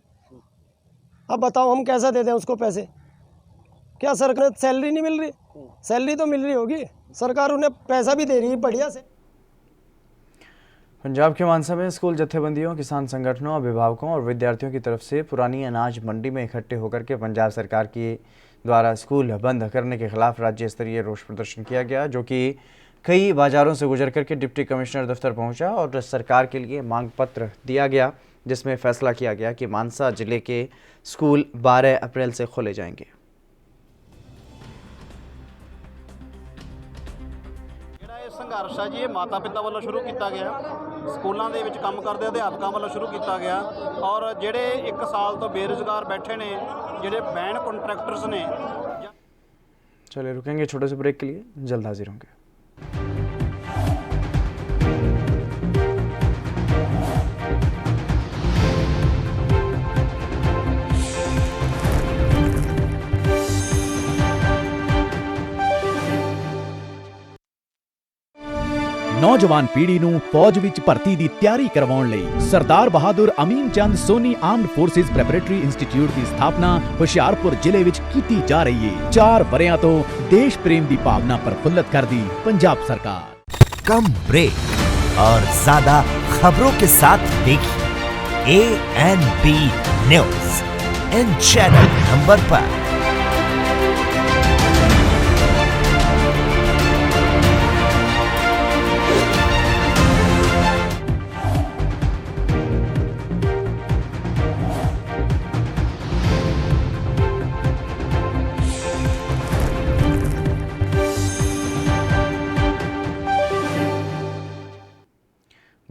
अब बताओ हम कैसे दे दें उसको पैसे? क्या सरकार सैलरी नहीं मिल रही? सैलरी तो मिल रही होगी, सरकार उन्हें पैसा भी दे रही है बढ़िया से। पंजाब के मानसा में स्कूल जत्थेबंदियों, किसान संगठनों, अभिभावकों और विद्यार्थियों की तरफ से पुरानी अनाज मंडी में इकट्ठे होकर के पंजाब सरकार की द्वारा स्कूल बंद करने के खिलाफ राज्य स्तरीय रोष प्रदर्शन किया गया, जो कि कई बाजारों से गुजर करके डिप्टी कमिश्नर दफ्तर पहुंचा और सरकार के लिए मांग पत्र दिया गया, जिसमें फैसला किया गया कि मानसा जिले के स्कूल 12 अप्रैल से खोले जाएंगे। संघर्ष है जी, माता पिता वालों शुरू किया गया, स्कूलों के विच काम करते अध्यापकों वालों शुरू किया गया और जेडे 1 साल तो बेरोजगार बैठे ने, जेडे बैन कॉन्ट्रैक्टर्स ने। चलिए रुकेंगे छोटे से ब्रेक के लिए, जल्द हाजिर होंगे। ਨੌਜਵਾਨ ਪੀੜ੍ਹੀ ਨੂੰ ਫੌਜ ਵਿੱਚ ਭਰਤੀ ਦੀ ਤਿਆਰੀ ਕਰਵਾਉਣ ਲਈ Sardar Bahadur Amin Chand Soni armed forces preparatory institute ਦੀ ਸਥਾਪਨਾ ਹੁਸ਼ਿਆਰਪੁਰ ਜ਼ਿਲ੍ਹੇ ਵਿੱਚ ਕੀਤੀ ਜਾ ਰਹੀ ਹੈ। 4 ਵਰ੍ਹਿਆਂ ਤੋਂ ਦੇਸ਼ प्रेम ਦੀ ਭਾਵਨਾ ਪ੍ਰਫੁੱਲਤ ਕਰਦੀ पंजाब सरकार। कम ब्रेक और ज्यादा खबरों के साथ देखिए ANB news in channel number पर।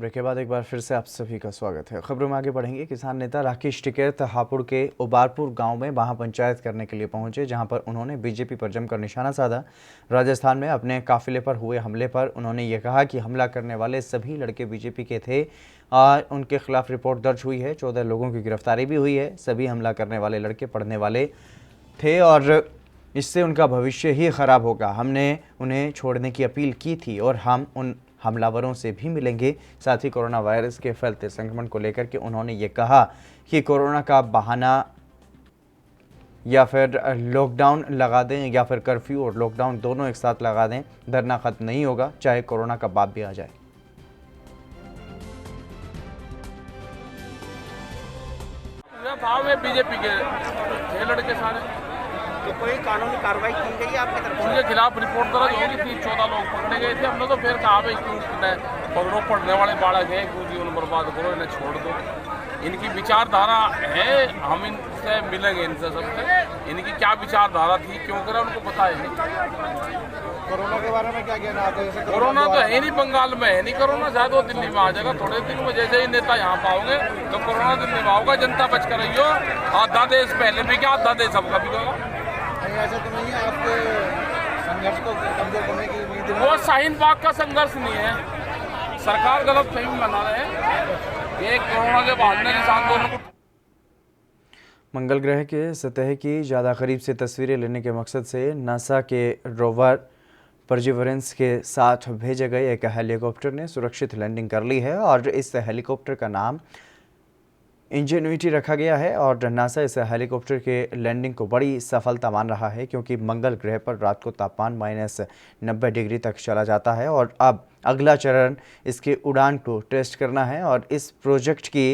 ब्रेक के बाद एक बार फिर से आप सभी का स्वागत है। खबरों में आगे बढ़ेंगे। किसान नेता राकेश टिकैत हापुड़ के उबारपुर गांव में महापंचायत करने के लिए पहुंचे, जहां पर उन्होंने बीजेपी पर जमकर निशाना साधा। राजस्थान में अपने काफिले पर हुए हमले पर उन्होंने ये कहा कि हमला करने वाले सभी लड़के बीजेपी के थे और उनके खिलाफ रिपोर्ट दर्ज हुई है। 14 लोगों की गिरफ्तारी भी हुई है। सभी हमला करने वाले लड़के पढ़ने वाले थे और इससे उनका भविष्य ही खराब होगा। हमने उन्हें छोड़ने की अपील की थी और हम उन हमलावरों से भी मिलेंगे। साथ ही कोरोना वायरस के फैलते संक्रमण को लेकर के उन्होंने ये कहा कि कोरोना का बहाना या फिर लॉकडाउन लगा दें या फिर कर्फ्यू और लॉकडाउन दोनों एक साथ लगा दें, धरना खत्म नहीं होगा, चाहे कोरोना का बाप भी आ जाए। बीजेपी के थे लड़के सारे, तो कोई कानूनी कार्रवाई की गई आपकी तरफ? उनके खिलाफ रिपोर्ट दर्ज होगी थी। 14 लोग पकड़े गए थे। हमने तो फिर कहा भाई क्यों पकड़ो, पढ़ने वाले बालक हैं, क्यों जीवन बर्बाद करो, इन्हें छोड़ दो। इनकी विचारधारा है, हम इनसे मिलेंगे, इनसे सबसे इनकी क्या विचारधारा थी, क्यों करा उनको बताएंगे। कोरोना के बारे में क्या कहना आता है? कोरोना तो है नहीं, बंगाल में है नहीं कोरोना, शायद वो दिल्ली में आ जाएगा थोड़े दिन में। जैसे ही नेता यहाँ पाओगे तो कोरोना दिल्ली में आओगा। जनता बच कर रही हो, आधा देश पहले भी क्या, आधा देश सबका भी होगा। ऐसा तो नहीं है आपके संघर्ष को कमजोर करने की उम्मीद? वो शाहीन बाग का संघर्ष नहीं है, सरकार गलत फहमी बना रहे हैं। ये कोरोना के बहाने किसान दोनों मंगल ग्रह के सतह की ज़्यादा करीब से तस्वीरें लेने के मकसद से नासा के रोवर परसिवरेंस के साथ भेजे गए एक हेलीकॉप्टर ने सुरक्षित लैंडिंग कर ली है और इस हेलीकॉप्टर का नाम इंजेन्युइटी रखा गया है। और नासा इस हेलीकॉप्टर के लैंडिंग को बड़ी सफलता मान रहा है, क्योंकि मंगल ग्रह पर रात को तापमान -90 डिग्री तक चला जाता है और अब अगला चरण इसके उड़ान को टेस्ट करना है। और इस प्रोजेक्ट की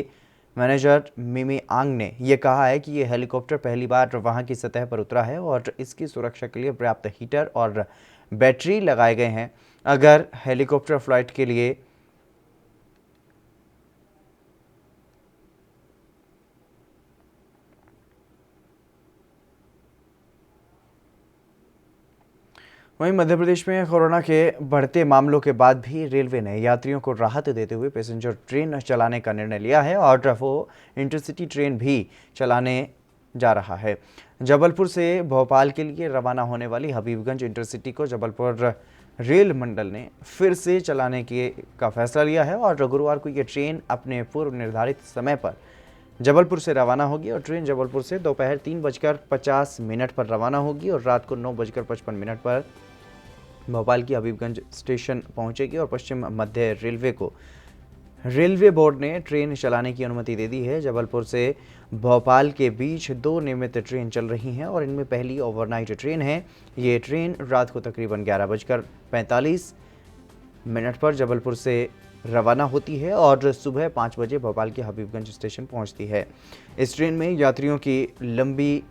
मैनेजर मिमी आंग ने यह कहा है कि ये हेलीकॉप्टर पहली बार वहां की सतह पर उतरा है और इसकी सुरक्षा के लिए पर्याप्त हीटर और बैटरी लगाए गए हैं। अगर हेलीकॉप्टर फ्लाइट के लिए वहीं मध्य प्रदेश में कोरोना के बढ़ते मामलों के बाद भी रेलवे ने यात्रियों को राहत देते हुए पैसेंजर ट्रेन चलाने का निर्णय लिया है और वो इंटरसिटी ट्रेन भी चलाने जा रहा है। जबलपुर से भोपाल के लिए रवाना होने वाली हबीबगंज इंटरसिटी को जबलपुर रेल मंडल ने फिर से चलाने का फैसला लिया है और गुरुवार को ये ट्रेन अपने पूर्व निर्धारित समय पर जबलपुर से रवाना होगी और ट्रेन जबलपुर से दोपहर 3:50 पर रवाना होगी और रात को 9:55 पर भोपाल की हबीबगंज स्टेशन पहुंचेगी। और पश्चिम मध्य रेलवे को रेलवे बोर्ड ने ट्रेन चलाने की अनुमति दे दी है। जबलपुर से भोपाल के बीच 2 नियमित ट्रेन चल रही हैं और इनमें पहली ओवरनाइट ट्रेन है। ये ट्रेन रात को तकरीबन 11:45 पर जबलपुर से रवाना होती है और सुबह 5 बजे भोपाल के हबीबगंज स्टेशन पहुंचती है। इस ट्रेन में यात्रियों की लंबी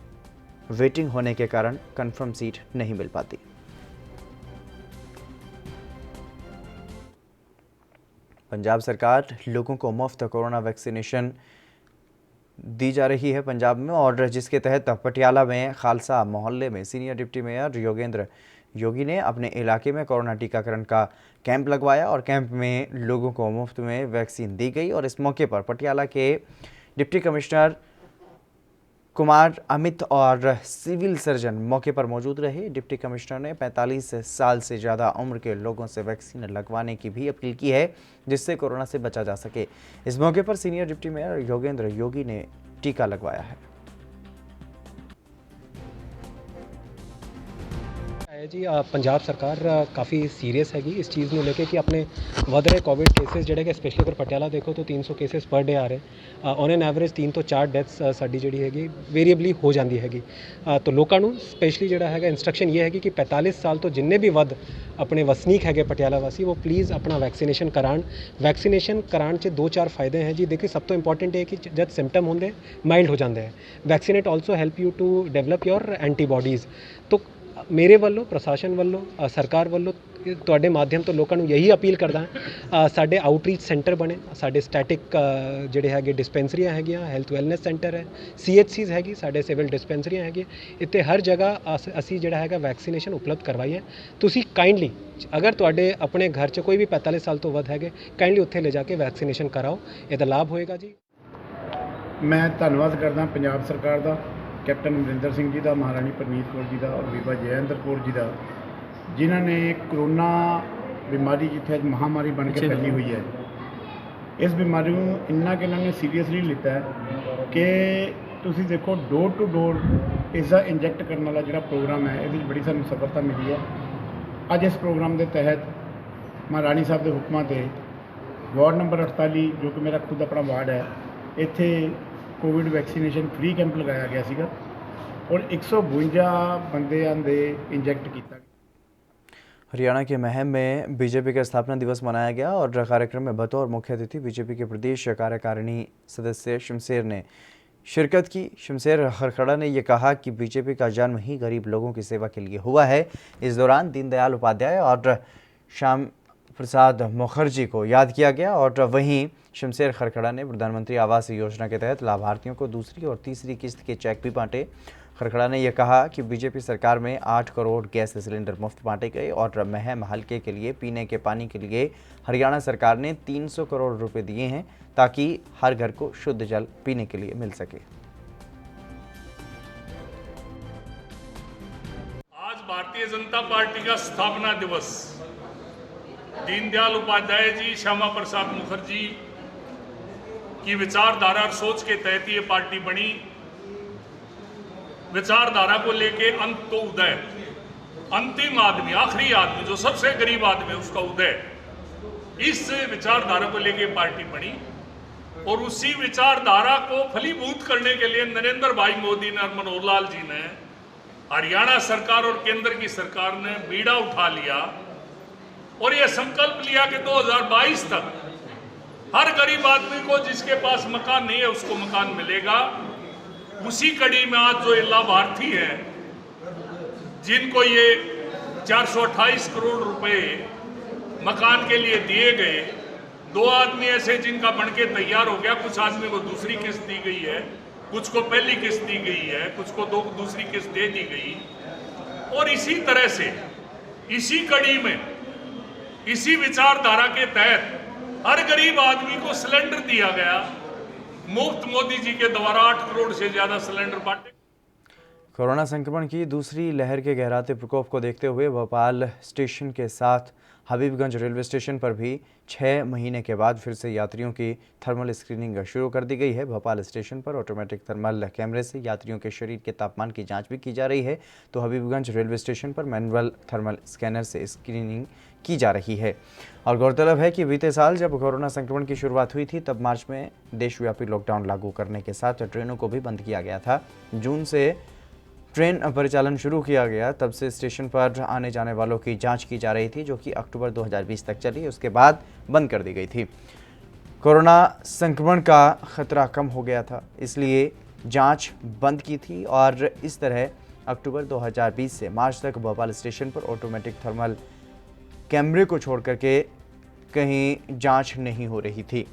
वेटिंग होने के कारण कंफर्म सीट नहीं मिल पाती। पंजाब सरकार लोगों को मुफ्त कोरोना वैक्सीनेशन दी जा रही है पंजाब में, और जिसके तहत पटियाला में खालसा मोहल्ले में सीनियर डिप्टी मेयर योगेंद्र योगी ने अपने इलाके में कोरोना टीकाकरण का कैंप लगवाया और कैंप में लोगों को मुफ्त में वैक्सीन दी गई। और इस मौके पर पटियाला के डिप्टी कमिश्नर कुमार अमित और सिविल सर्जन मौके पर मौजूद रहे। डिप्टी कमिश्नर ने 45 साल से ज़्यादा उम्र के लोगों से वैक्सीन लगवाने की भी अपील की है, जिससे कोरोना से बचा जा सके। इस मौके पर सीनियर डिप्टी मेयर योगेंद्र योगी ने टीका लगवाया है। जी पंजाब सरकार काफ़ी सीरीयस हैगी इस चीज़ ਨੂੰ लेके कि अपने वध रहे कोविड केसेस ਜਿਹੜੇ ਕਿ स्पेशली अगर पटियाला देखो तो 300 केसेस पर डे आ रहे ऑन एन एवरेज 3 ਤੋਂ 4 ਡੈਥਸ ਸਾਡੀ ਜਿਹੜੀ ਹੈਗੀ ਵੇਰੀਏਬਲੀ ਹੋ ਜਾਂਦੀ ਹੈਗੀ। तो ਲੋਕਾਂ ਨੂੰ स्पेशली ਜਿਹੜਾ ਹੈਗਾ इंस्ट्रक्शन ये हैगी कि 45 साल तो जिन्ने भी वध अपने वसनीक हैगे पटियाला वासी वो प्लीज़ अपना वैक्सीनेशन कराण। वैक्सीनेशन कराण 'ਚ 2-4 फायदे हैं जी। देखिए सब तो इंपॉर्टेंट है कि जब सिम्पटम होंगे माइल्ड हो जाते हैं। Vaccinate also help you to develop your antibodies. तो ਮੇਰੇ ਵੱਲੋਂ ਪ੍ਰਸ਼ਾਸਨ ਵੱਲੋਂ ਸਰਕਾਰ ਵੱਲੋਂ ਤੁਹਾਡੇ ਮਾਧਿਅਮ ਤੋਂ ਲੋਕਾਂ ਨੂੰ ਯਹੀ ਅਪੀਲ ਕਰਦਾ ਹਾਂ, ਸਾਡੇ ਆਊਟਰੀਚ ਸੈਂਟਰ ਬਣੇ, ਸਾਡੇ ਸਟੈਟਿਕ ਜਿਹੜੇ ਹੈਗੇ ਡਿਸਪੈਂਸਰੀਆਂ ਹੈਗੀਆਂ, ਹੈਲਥ ਵੈਲਨੈਸ ਸੈਂਟਰ ਹੈ, CHCs ਹੈਗੀ, ਸਾਡੇ ਸਿਵਲ ਡਿਸਪੈਂਸਰੀਆਂ ਹੈਗੀਆਂ, ਇੱਥੇ ਹਰ ਜਗ੍ਹਾ ਅਸੀਂ ਜਿਹੜਾ ਹੈਗਾ ਵੈਕਸੀਨੇਸ਼ਨ ਉਪਲਬਧ ਕਰਵਾਈ ਹੈ। ਤੁਸੀਂ ਕਾਈਂਡਲੀ ਅਗਰ ਤੁਹਾਡੇ ਆਪਣੇ ਘਰ 'ਚ ਕੋਈ ਵੀ 45 ਸਾਲ ਤੋਂ ਵੱਧ ਹੈਗੇ, ਕਾਈਂਡਲੀ ਉੱਥੇ ਲੈ ਜਾ ਕੇ ਵੈਕਸੀਨੇਸ਼ਨ ਕਰਾਓ, ਇਹਦਾ ਲਾਭ ਹੋਏਗਾ ਜੀ। ਮੈਂ ਧੰਨਵਾਦ ਕਰਦਾ ਪੰਜਾਬ ਸਰਕਾਰ ਦਾ, ਕੈਪਟਨ ਅਮਰਿੰਦਰ ਸਿੰਘ ਜੀ ਦਾ, ਮਹਾਰਾਣੀ ਪ੍ਰਨੀਤ ਕੌਰ ਜੀ ਦਾ ਔਰ ਬੀਬਾ ਜੈਇੰਦਰ ਕੌਰ ਜੀ ਦਾ, ਜਿਨ੍ਹਾਂ ਨੇ ਕਰੋਨਾ ਬਿਮਾਰੀ ਜਿੱਥੇ ਅੱਜ ਮਹਾਮਾਰੀ ਬਣ ਕੇ ਫੈਲੀ ਹੋਈ ਹੈ, ਇਸ ਬਿਮਾਰੀ ਨੂੰ ਇੰਨਾ ਕਿ ਇਹਨਾਂ ਨੇ ਸੀਰੀਅਸਲੀ ਲਿੱਤਾ ਹੈ ਕਿ ਤੁਸੀਂ ਦੇਖੋ ਡੋਰ ਟੂ ਡੋਰ ਇਸ ਦਾ ਇੰਜੈਕਟ ਕਰਨ ਵਾਲਾ ਜਿਹੜਾ ਪ੍ਰੋਗਰਾਮ ਹੈ, ਇਹਦੇ ਵਿੱਚ ਬੜੀ ਸਾਨੂੰ ਸਫਲਤਾ ਮਿਲੀ ਹੈ। ਅੱਜ ਇਸ ਪ੍ਰੋਗਰਾਮ ਦੇ ਤਹਿਤ ਮਹਾਰਾਣੀ ਸਾਹਿਬ ਦੇ ਹੁਕਮਾਂ 'ਤੇ ਵਾਰਡ ਨੰਬਰ 48 ਜੋ ਕਿ ਮੇਰਾ ਖੁਦ ਆਪਣਾ ਵਾਰਡ ਹੈ, ਇੱਥੇ कोविड वैक्सीनेशन फ्री कैंप लगाया गया सीगा और 152 बंदियां दे इंजैक्ट किया। हरियाणा के महम में बीजेपी का स्थापना दिवस मनाया गया और कार्यक्रम में बतौर मुख्य अतिथि बीजेपी के प्रदेश कार्यकारिणी सदस्य शमशेर ने शिरकत की। शमशेर खरखड़ा ने यह कहा कि बीजेपी का जन्म ही गरीब लोगों की सेवा के लिए हुआ है। इस दौरान दीनदयाल उपाध्याय और श्याम प्रसाद मुखर्जी को याद किया गया और वहीं शमशेर खरखड़ा ने प्रधानमंत्री आवास योजना के तहत लाभार्थियों को दूसरी और तीसरी किस्त के चेक भी बांटे। खरखड़ा ने यह कहा कि बीजेपी सरकार में 8 करोड़ गैस सिलेंडर मुफ्त बांटे गए और महम हलके के लिए पीने के पानी के लिए हरियाणा सरकार ने 300 करोड़ रुपए दिए हैं ताकि हर घर को शुद्ध जल पीने के लिए मिल सके। आज भारतीय जनता पार्टी का स्थापना दिवस, दीनदयाल उपाध्याय जी, श्यामा प्रसाद मुखर्जी की विचारधारा और सोच के तहत ये पार्टी बनी। विचारधारा को लेके अंत तो उदय, अंतिम आदमी, आखिरी आदमी, जो सबसे गरीब आदमी है उसका उदय, इस विचारधारा को लेके पार्टी बनी और उसी विचारधारा को फलीभूत करने के लिए नरेंद्र भाई मोदी ने और मनोहर लाल जी ने, हरियाणा सरकार और केंद्र की सरकार ने बीड़ा उठा लिया और यह संकल्प लिया कि 2022 तक हर गरीब आदमी को जिसके पास मकान नहीं है उसको मकान मिलेगा। उसी कड़ी में आज जो लाभार्थी हैं जिनको ये 428 करोड़ रुपए मकान के लिए दिए गए, 2 आदमी ऐसे जिनका बनके तैयार हो गया, कुछ आदमी को दूसरी किस्त दी गई है, कुछ को पहली किस्त दी गई है, कुछ को दूसरी किस्त दे दी गई। और इसी तरह से इसी कड़ी में, इसी विचारधारा के तहत हर गरीब आदमी को सिलेंडर दिया गया मुफ्त। मोदी जी के द्वारा 8 करोड़ से ज्यादा सिलेंडर बांटे। कोरोना संक्रमण की दूसरी लहर के गहराते प्रकोप को देखते हुए भोपाल स्टेशन के साथ हबीबगंज रेलवे स्टेशन पर भी 6 महीने के बाद फिर से यात्रियों की थर्मल स्क्रीनिंग शुरू कर दी गई है। भोपाल स्टेशन पर ऑटोमेटिक थर्मल कैमरे से यात्रियों के शरीर के तापमान की जांच भी की जा रही है, तो हबीबगंज रेलवे स्टेशन पर मैनुअल थर्मल स्कैनर से स्क्रीनिंग की जा रही है। और गौरतलब है कि बीते साल जब कोरोना संक्रमण की शुरुआत हुई थी तब मार्च में देशव्यापी लॉकडाउन लागू करने के साथ ट्रेनों को भी बंद किया गया था। जून से ट्रेन परिचालन शुरू किया गया, तब से स्टेशन पर आने जाने वालों की जांच की जा रही थी, जो कि अक्टूबर 2020 तक चली, उसके बाद बंद कर दी गई थी। कोरोना संक्रमण का खतरा कम हो गया था, इसलिए जांच बंद की थी और इस तरह अक्टूबर 2020 से मार्च तक भोपाल स्टेशन पर ऑटोमेटिक थर्मल कैमरे को छोड़ करके कहीं जांच नहीं हो रही थी।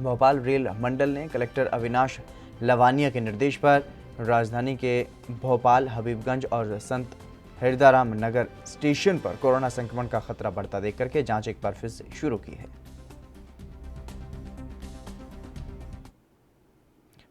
भोपाल रेल मंडल ने कलेक्टर अविनाश लवानिया के निर्देश पर राजधानी के भोपाल, हबीबगंज और संत हृदयराम नगर स्टेशन पर कोरोना संक्रमण का खतरा बढ़ता देख करके जांच एक बार फिर से शुरू की है।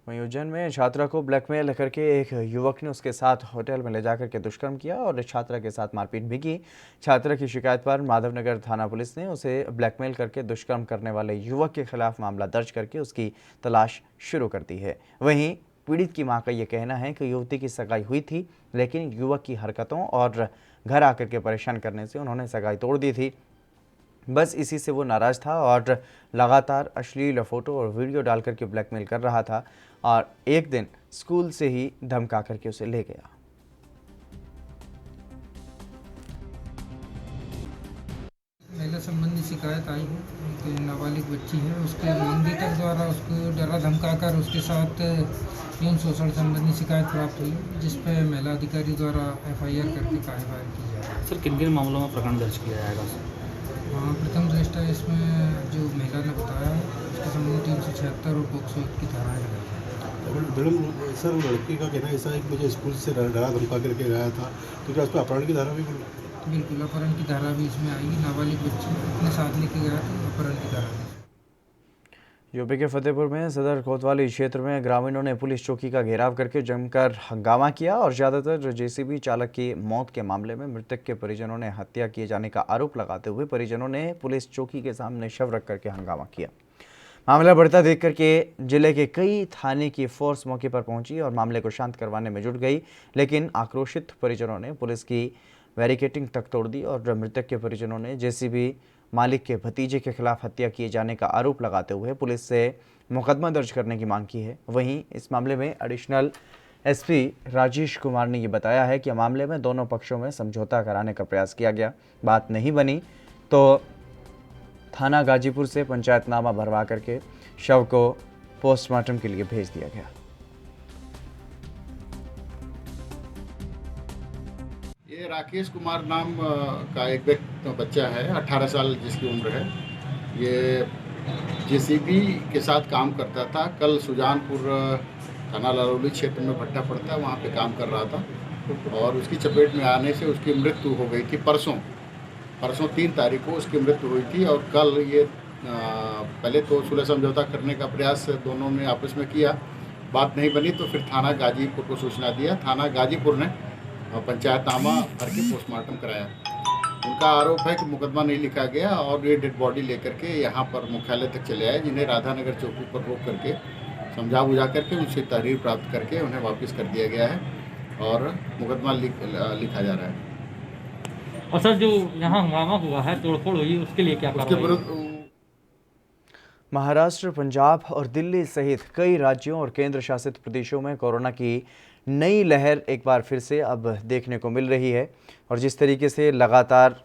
वहीं उज्जैन में छात्रा को ब्लैकमेल करके एक युवक ने उसके साथ होटल में ले जाकर के दुष्कर्म किया और छात्रा के साथ मारपीट भी की। छात्रा की शिकायत पर माधवनगर थाना पुलिस ने उसे ब्लैकमेल करके दुष्कर्म करने वाले युवक के खिलाफ मामला दर्ज करके उसकी तलाश शुरू कर दी है। वहीं पीड़ित की मां का यह कहना है कि युवती की सगाई हुई थी, लेकिन युवक की हरकतों और घर आकर के परेशान करने से उन्होंने सगाई तोड़ दी थी। बस इसी से वो नाराज़ था और लगातार अश्लील फ़ोटो और वीडियो डाल करके ब्लैकमेल कर रहा था और एक दिन स्कूल से ही धमका करके उसे ले गया। महिला संबंधी शिकायत आई है, एक नाबालिग बच्ची है, उसके मंगेतर द्वारा उसको डरा धमका कर उसके साथ यौन शोषण संबंधी शिकायत प्राप्त हुई, जिस पर महिला अधिकारी द्वारा FIR करके कार्यवाही की जाएगी। सर किन किन मामलों में प्रकरण दर्ज किया जाएगा? प्रथम दृष्टया इसमें जो महिला ने बताया उसके संबंध 376 और पोक्सो एक्ट की धाराएं लगाई। मैडम सर लड़की का कहना ऐसा है कि मुझे स्कूल से डरा धमका करके गया था, तो क्या उस पर अपहरण की धारा भी बिल्कुल अपहरण की धारा भी इसमें आएगी। नाबालिग बच्ची अपने साथ लेके गया था, अपहरण की धारा भी। यूपी के फतेहपुर में सदर कोतवाली क्षेत्र में ग्रामीणों ने पुलिस चौकी का घेराव करके जमकर हंगामा किया और ज्यादातर JCB चालक की मौत के मामले में मृतक के परिजनों ने हत्या किए जाने का आरोप लगाते हुए परिजनों ने पुलिस चौकी के सामने शव रख करके हंगामा किया। मामला बढ़ता देख करके जिले के कई थाने की फोर्स मौके पर पहुंची और मामले को शांत करवाने में जुट गई, लेकिन आक्रोशित परिजनों ने पुलिस की बैरिकेडिंग तक तोड़ दी और मृतक के परिजनों ने JCB मालिक के भतीजे के खिलाफ हत्या किए जाने का आरोप लगाते हुए पुलिस से मुकदमा दर्ज करने की मांग की है। वहीं इस मामले में एडिशनल SP राजेश कुमार ने ये बताया है कि मामले में दोनों पक्षों में समझौता कराने का प्रयास किया गया, बात नहीं बनी तो थाना गाजीपुर से पंचायतनामा भरवा करके शव को पोस्टमार्टम के लिए भेज दिया गया। ये राकेश कुमार नाम का एक बच्चा है, 18 साल जिसकी उम्र है। ये JCB के साथ काम करता था। कल सुजानपुर थाना लालौली क्षेत्र में भट्टा पड़ता है, वहाँ पे काम कर रहा था और उसकी चपेट में आने से उसकी मृत्यु हो गई थी। परसों 3 तारीख को उसकी मृत्यु हुई थी और कल ये पहले तो सुलह समझौता करने का प्रयास दोनों ने आपस में किया, बात नहीं बनी तो फिर थाना गाजीपुर को सूचना दिया। थाना गाजीपुर ने पंचायतनामा भर के पोस्टमार्टम कराया। उनका आरोप है कि मुकदमा नहीं लिखा गया और ये डेड बॉडी लेकर के यहाँ पर मुख्यालय तक चले आए, जिन्हें राधानगर चौकी पर रोक करके समझा बुझा करके उनसे तहरीर प्राप्त करके उन्हें वापस कर दिया गया है और मुकदमा लिखा जा रहा है। और सर जो यहाँ हंगामा हुआ है, तोड़फोड़ हुई, उसके लिए क्या कार्रवाई? महाराष्ट्र, पंजाब और दिल्ली सहित कई राज्यों और केंद्र शासित प्रदेशों में कोरोना की नई लहर एक बार फिर से अब देखने को मिल रही है और जिस तरीके से लगातार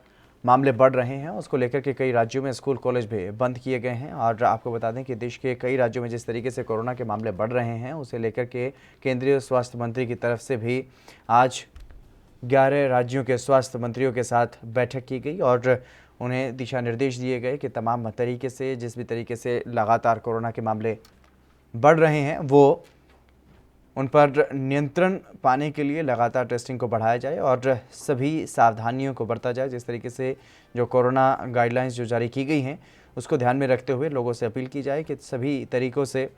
मामले बढ़ रहे हैं उसको लेकर के कई राज्यों में स्कूल कॉलेज भी बंद किए गए हैं। और आपको बता दें कि देश के कई राज्यों में जिस तरीके से कोरोना के मामले बढ़ रहे हैं उसे लेकर के केंद्रीय स्वास्थ्य मंत्री की तरफ से भी आज 11 राज्यों के स्वास्थ्य मंत्रियों के साथ बैठक की गई और उन्हें दिशा निर्देश दिए गए कि तमाम तरीके से जिस भी तरीके से लगातार कोरोना के मामले बढ़ रहे हैं वो उन पर नियंत्रण पाने के लिए लगातार टेस्टिंग को बढ़ाया जाए और सभी सावधानियों को बरता जाए। जिस तरीके से जो कोरोना गाइडलाइंस जो जारी की गई हैं उसको ध्यान में रखते हुए लोगों से अपील की जाए कि सभी तरीकों से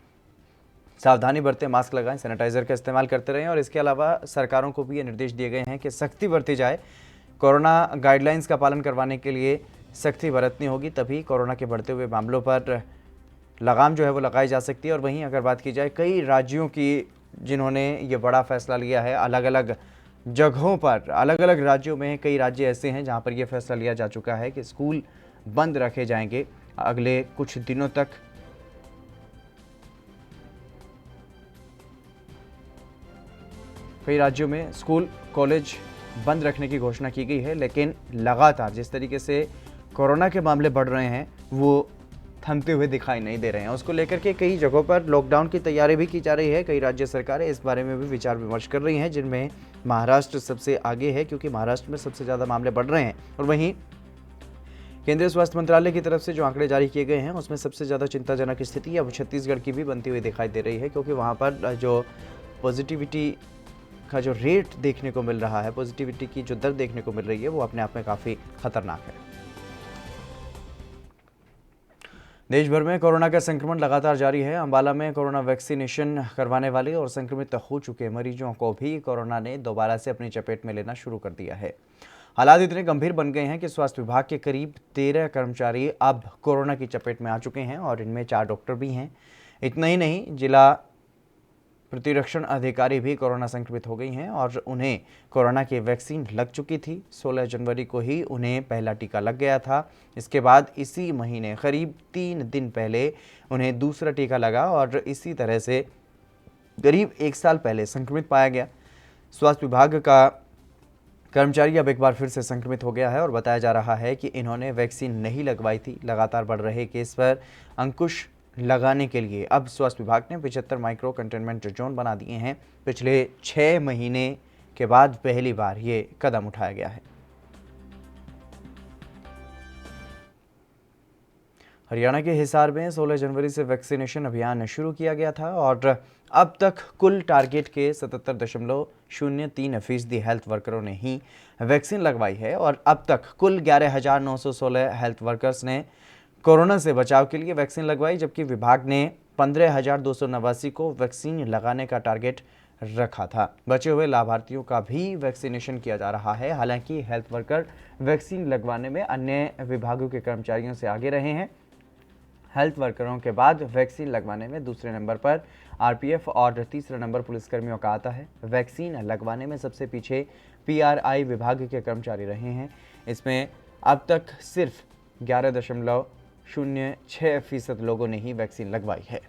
सावधानी बरतें, मास्क लगाएं, सैनिटाइज़र का इस्तेमाल करते रहें और इसके अलावा सरकारों को भी ये निर्देश दिए गए हैं कि सख्ती बरती जाए। कोरोना गाइडलाइंस का पालन करवाने के लिए सख्ती बरतनी होगी, तभी कोरोना के बढ़ते हुए मामलों पर लगाम जो है वो लगाई जा सकती है। और वहीं अगर बात की जाए कई राज्यों की जिन्होंने ये बड़ा फैसला लिया है, अलग अलग जगहों पर, अलग अलग राज्यों में कई राज्य ऐसे हैं जहां पर ये फैसला लिया जा चुका है कि स्कूल बंद रखे जाएंगे अगले कुछ दिनों तक। कई राज्यों में स्कूल कॉलेज बंद रखने की घोषणा की गई है, लेकिन लगातार जिस तरीके से कोरोना के मामले बढ़ रहे हैं वो थमते हुए दिखाई नहीं दे रहे हैं। उसको लेकर के कई जगहों पर लॉकडाउन की तैयारी भी की जा रही है। कई राज्य सरकारें इस बारे में भी विचार विमर्श कर रही हैं, जिनमें महाराष्ट्र सबसे आगे है क्योंकि महाराष्ट्र में सबसे ज़्यादा मामले बढ़ रहे हैं। और वहीं केंद्रीय स्वास्थ्य मंत्रालय की तरफ से जो आंकड़े जारी किए गए हैं उसमें सबसे ज़्यादा चिंताजनक स्थिति अब छत्तीसगढ़ की भी बनती हुई दिखाई दे रही है, क्योंकि वहाँ पर जो पॉजिटिविटी का जो रेट देखने को मिल रहा है, पॉजिटिविटी की जो दर देखने को मिल रही है वो अपने आप में काफ़ी खतरनाक है। देश भर में कोरोना का संक्रमण लगातार जारी है। अंबाला में कोरोना वैक्सीनेशन करवाने वाले और संक्रमित हो चुके मरीजों को भी कोरोना ने दोबारा से अपनी चपेट में लेना शुरू कर दिया है। हालात इतने गंभीर बन गए हैं कि स्वास्थ्य विभाग के करीब 13 कर्मचारी अब कोरोना की चपेट में आ चुके हैं और इनमें 4 डॉक्टर भी हैं। इतना ही नहीं, जिला प्रतिरक्षण अधिकारी भी कोरोना संक्रमित हो गई हैं और उन्हें कोरोना की वैक्सीन लग चुकी थी। 16 जनवरी को ही उन्हें पहला टीका लग गया था। इसके बाद इसी महीने करीब 3 दिन पहले उन्हें दूसरा टीका लगा और इसी तरह से करीब 1 साल पहले संक्रमित पाया गया। स्वास्थ्य विभाग का कर्मचारी अब एक बार फिर से संक्रमित हो गया है और बताया जा रहा है कि इन्होंने वैक्सीन नहीं लगवाई थी। लगातार बढ़ रहे केस पर अंकुश लगाने के लिए अब स्वास्थ्य विभाग ने 75 माइक्रो कंटेनमेंट जोन बना दिए हैं। पिछले 6 महीने के बाद पहली बार ये कदम उठाया गया है। हरियाणा के हिसार में 16 जनवरी से वैक्सीनेशन अभियान शुरू किया गया था और अब तक कुल टारगेट के 77.03% हेल्थ वर्करों ने ही वैक्सीन लगवाई है और अब तक कुल 11,916 हेल्थ वर्कर्स ने कोरोना से बचाव के लिए वैक्सीन लगवाई, जबकि विभाग ने 15,289 को वैक्सीन लगाने का टारगेट रखा था। बचे हुए लाभार्थियों का भी वैक्सीनेशन किया जा रहा है। हालांकि हेल्थ वर्कर वैक्सीन लगवाने में अन्य विभागों के कर्मचारियों से आगे रहे हैं। हेल्थ वर्करों के बाद वैक्सीन लगवाने में दूसरे नंबर पर आरपीएफ और तीसरा नंबर पुलिसकर्मियों का आता है। वैक्सीन लगवाने में सबसे पीछे पीआरआई विभाग के कर्मचारी रहे हैं। इसमें अब तक सिर्फ 11.06% लोगों ने ही वैक्सीन लगवाई है।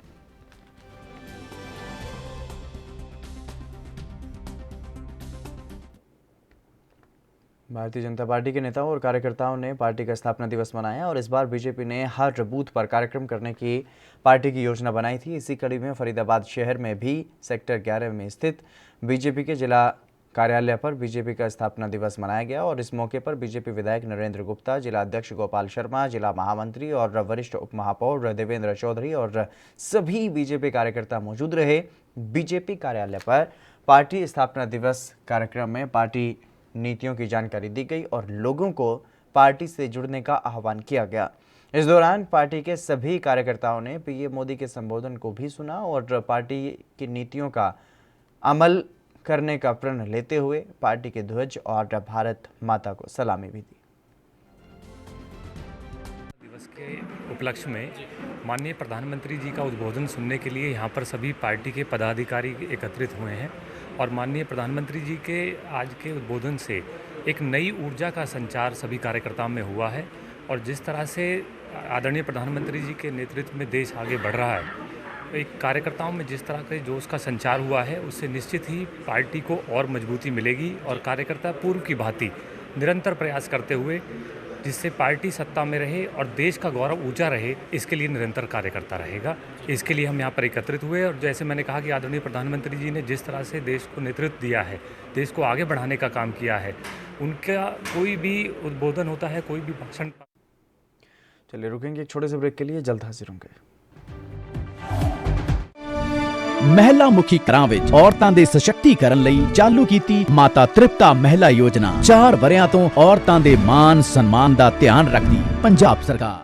भारतीय जनता पार्टी के नेताओं और कार्यकर्ताओं ने पार्टी का स्थापना दिवस मनाया और इस बार बीजेपी ने हर बूथ पर कार्यक्रम करने की पार्टी की योजना बनाई थी। इसी कड़ी में फरीदाबाद शहर में भी सेक्टर 11 में स्थित बीजेपी के जिला कार्यालय पर बीजेपी का स्थापना दिवस मनाया गया और इस मौके पर बीजेपी विधायक नरेंद्र गुप्ता, जिला अध्यक्ष गोपाल शर्मा, जिला महामंत्री और वरिष्ठ उप महापौर देवेंद्र चौधरी और सभी बीजेपी कार्यकर्ता मौजूद रहे। बीजेपी कार्यालय पर पार्टी स्थापना दिवस कार्यक्रम में पार्टी नीतियों की जानकारी दी गई और लोगों को पार्टी से जुड़ने का आह्वान किया गया। इस दौरान पार्टी के सभी कार्यकर्ताओं ने पीएम मोदी के संबोधन को भी सुना और पार्टी की नीतियों का अमल करने का प्रण लेते हुए पार्टी के ध्वज और भारत माता को सलामी भी दी। दिवस के उपलक्ष्य में माननीय प्रधानमंत्री जी का उद्बोधन सुनने के लिए यहाँ पर सभी पार्टी के पदाधिकारी एकत्रित हुए हैं और माननीय प्रधानमंत्री जी के आज के उद्बोधन से एक नई ऊर्जा का संचार सभी कार्यकर्ताओं में हुआ है और जिस तरह से आदरणीय प्रधानमंत्री जी के नेतृत्व में देश आगे बढ़ रहा है, एक कार्यकर्ताओं में जिस तरह के जोश का संचार हुआ है उससे निश्चित ही पार्टी को और मजबूती मिलेगी और कार्यकर्ता पूर्व की भांति निरंतर प्रयास करते हुए जिससे पार्टी सत्ता में रहे और देश का गौरव ऊंचा रहे, इसके लिए निरंतर कार्य करता रहेगा। इसके लिए हम यहाँ पर एकत्रित हुए और जैसे मैंने कहा कि आदरणीय प्रधानमंत्री जी ने जिस तरह से देश को नेतृत्व दिया है, देश को आगे बढ़ाने का काम किया है, उनका कोई भी उद्बोधन होता है, कोई भी भाषण। चलिए रुकेंगे एक छोटे से ब्रेक के लिए, जल्द हाजिर होंगे। ਮਹਿਲਾ ਮੁਖੀ ਘਰਾਂ ਵਿੱਚ ਔਰਤਾਂ ਦੇ ਸਸ਼ਕਤੀਕਰਨ ਲਈ ਚਾਲੂ ਕੀਤੀ ਮਾਤਾ ਤ੍ਰਿਪਤਾ ਮਹਿਲਾ ਯੋਜਨਾ 4 ਵਰਿਆਂ ਤੋਂ ਔਰਤਾਂ ਦੇ ਮਾਨ ਸਨਮਾਨ ਦਾ ਧਿਆਨ ਰੱਖਦੀ ਪੰਜਾਬ ਸਰਕਾਰ।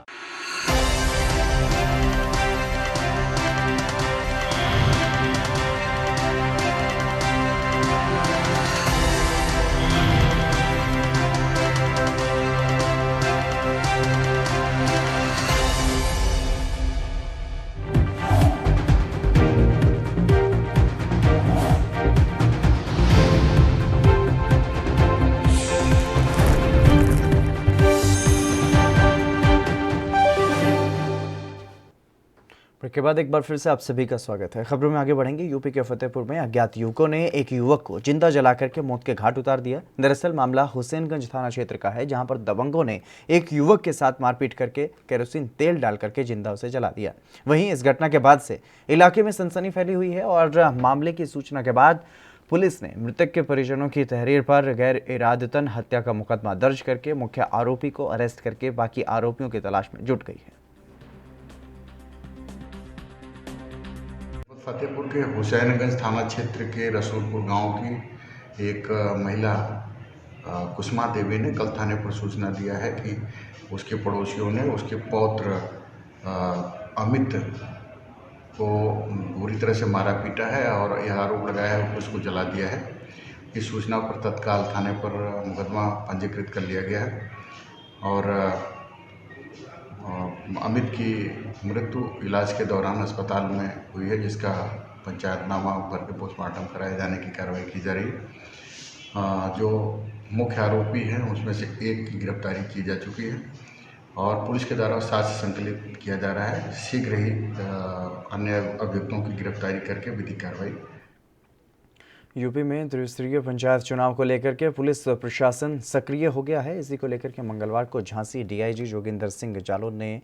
के बाद एक बार फिर से आप सभी का स्वागत है। खबरों में आगे बढ़ेंगे। यूपी के फतेहपुर में अज्ञात युवकों ने एक युवक को जिंदा जलाकर के मौत के घाट उतार दिया। दरअसल मामला हुसैनगंज थाना क्षेत्र का है, जहां पर दबंगों ने एक युवक के साथ मारपीट करके केरोसिन तेल डाल करके जिंदा उसे जला दिया। वहीं इस घटना के बाद से इलाके में सनसनी फैली हुई है और मामले की सूचना के बाद पुलिस ने मृतक के परिजनों की तहरीर पर गैर इरादतन हत्या का मुकदमा दर्ज करके मुख्य आरोपी को अरेस्ट करके बाकी आरोपियों की तलाश में जुट गई है। फतेहपुर के हुसैनगंज थाना क्षेत्र के रसूलपुर गांव की एक महिला कुसुमा देवी ने कल थाने पर सूचना दिया है कि उसके पड़ोसियों ने उसके पौत्र अमित को बुरी तरह से मारा पीटा है और यह आरोप लगाया है कि उसको जला दिया है। इस सूचना पर तत्काल थाने पर मुकदमा पंजीकृत कर लिया गया है और अमित की मृत्यु इलाज के दौरान अस्पताल में हुई है, जिसका पंचायतनामा करके पोस्टमार्टम कराए जाने की कार्रवाई की जा रही है। जो मुख्य आरोपी हैं उसमें से एक की गिरफ्तारी की जा चुकी है और पुलिस के द्वारा साक्ष्य संकलित किया जा रहा है। शीघ्र ही अन्य अभियुक्तों की गिरफ्तारी करके विधिक कार्रवाई। यूपी में त्रिस्तरीय पंचायत चुनाव को लेकर के पुलिस प्रशासन सक्रिय हो गया है। इसी को लेकर के मंगलवार को झांसी डीआईजी जोगिंदर सिंह जालोद ने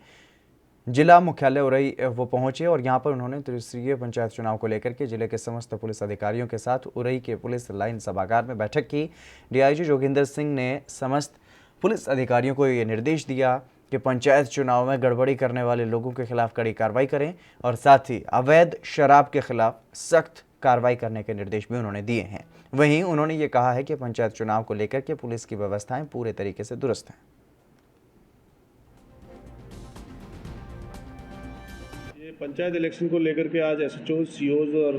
जिला मुख्यालय उरई वो पहुंचे और यहां पर उन्होंने त्रिस्तरीय पंचायत चुनाव को लेकर के जिले के समस्त पुलिस अधिकारियों के साथ उरई के पुलिस लाइन सभागार में बैठक की। डीआईजी जोगिंदर सिंह ने समस्त पुलिस अधिकारियों को ये निर्देश दिया कि पंचायत चुनाव में गड़बड़ी करने वाले लोगों के खिलाफ कड़ी कार्रवाई करें और साथ ही अवैध शराब के खिलाफ सख्त कार्रवाई करने के निर्देश भी उन्होंने दिए हैं। वहीं उन्होंने ये कहा है कि पंचायत चुनाव को लेकर के पुलिस की व्यवस्थाएं पूरे तरीके से दुरुस्त हैं। पंचायत इलेक्शन को लेकर के आज एसएचओ, सीओज और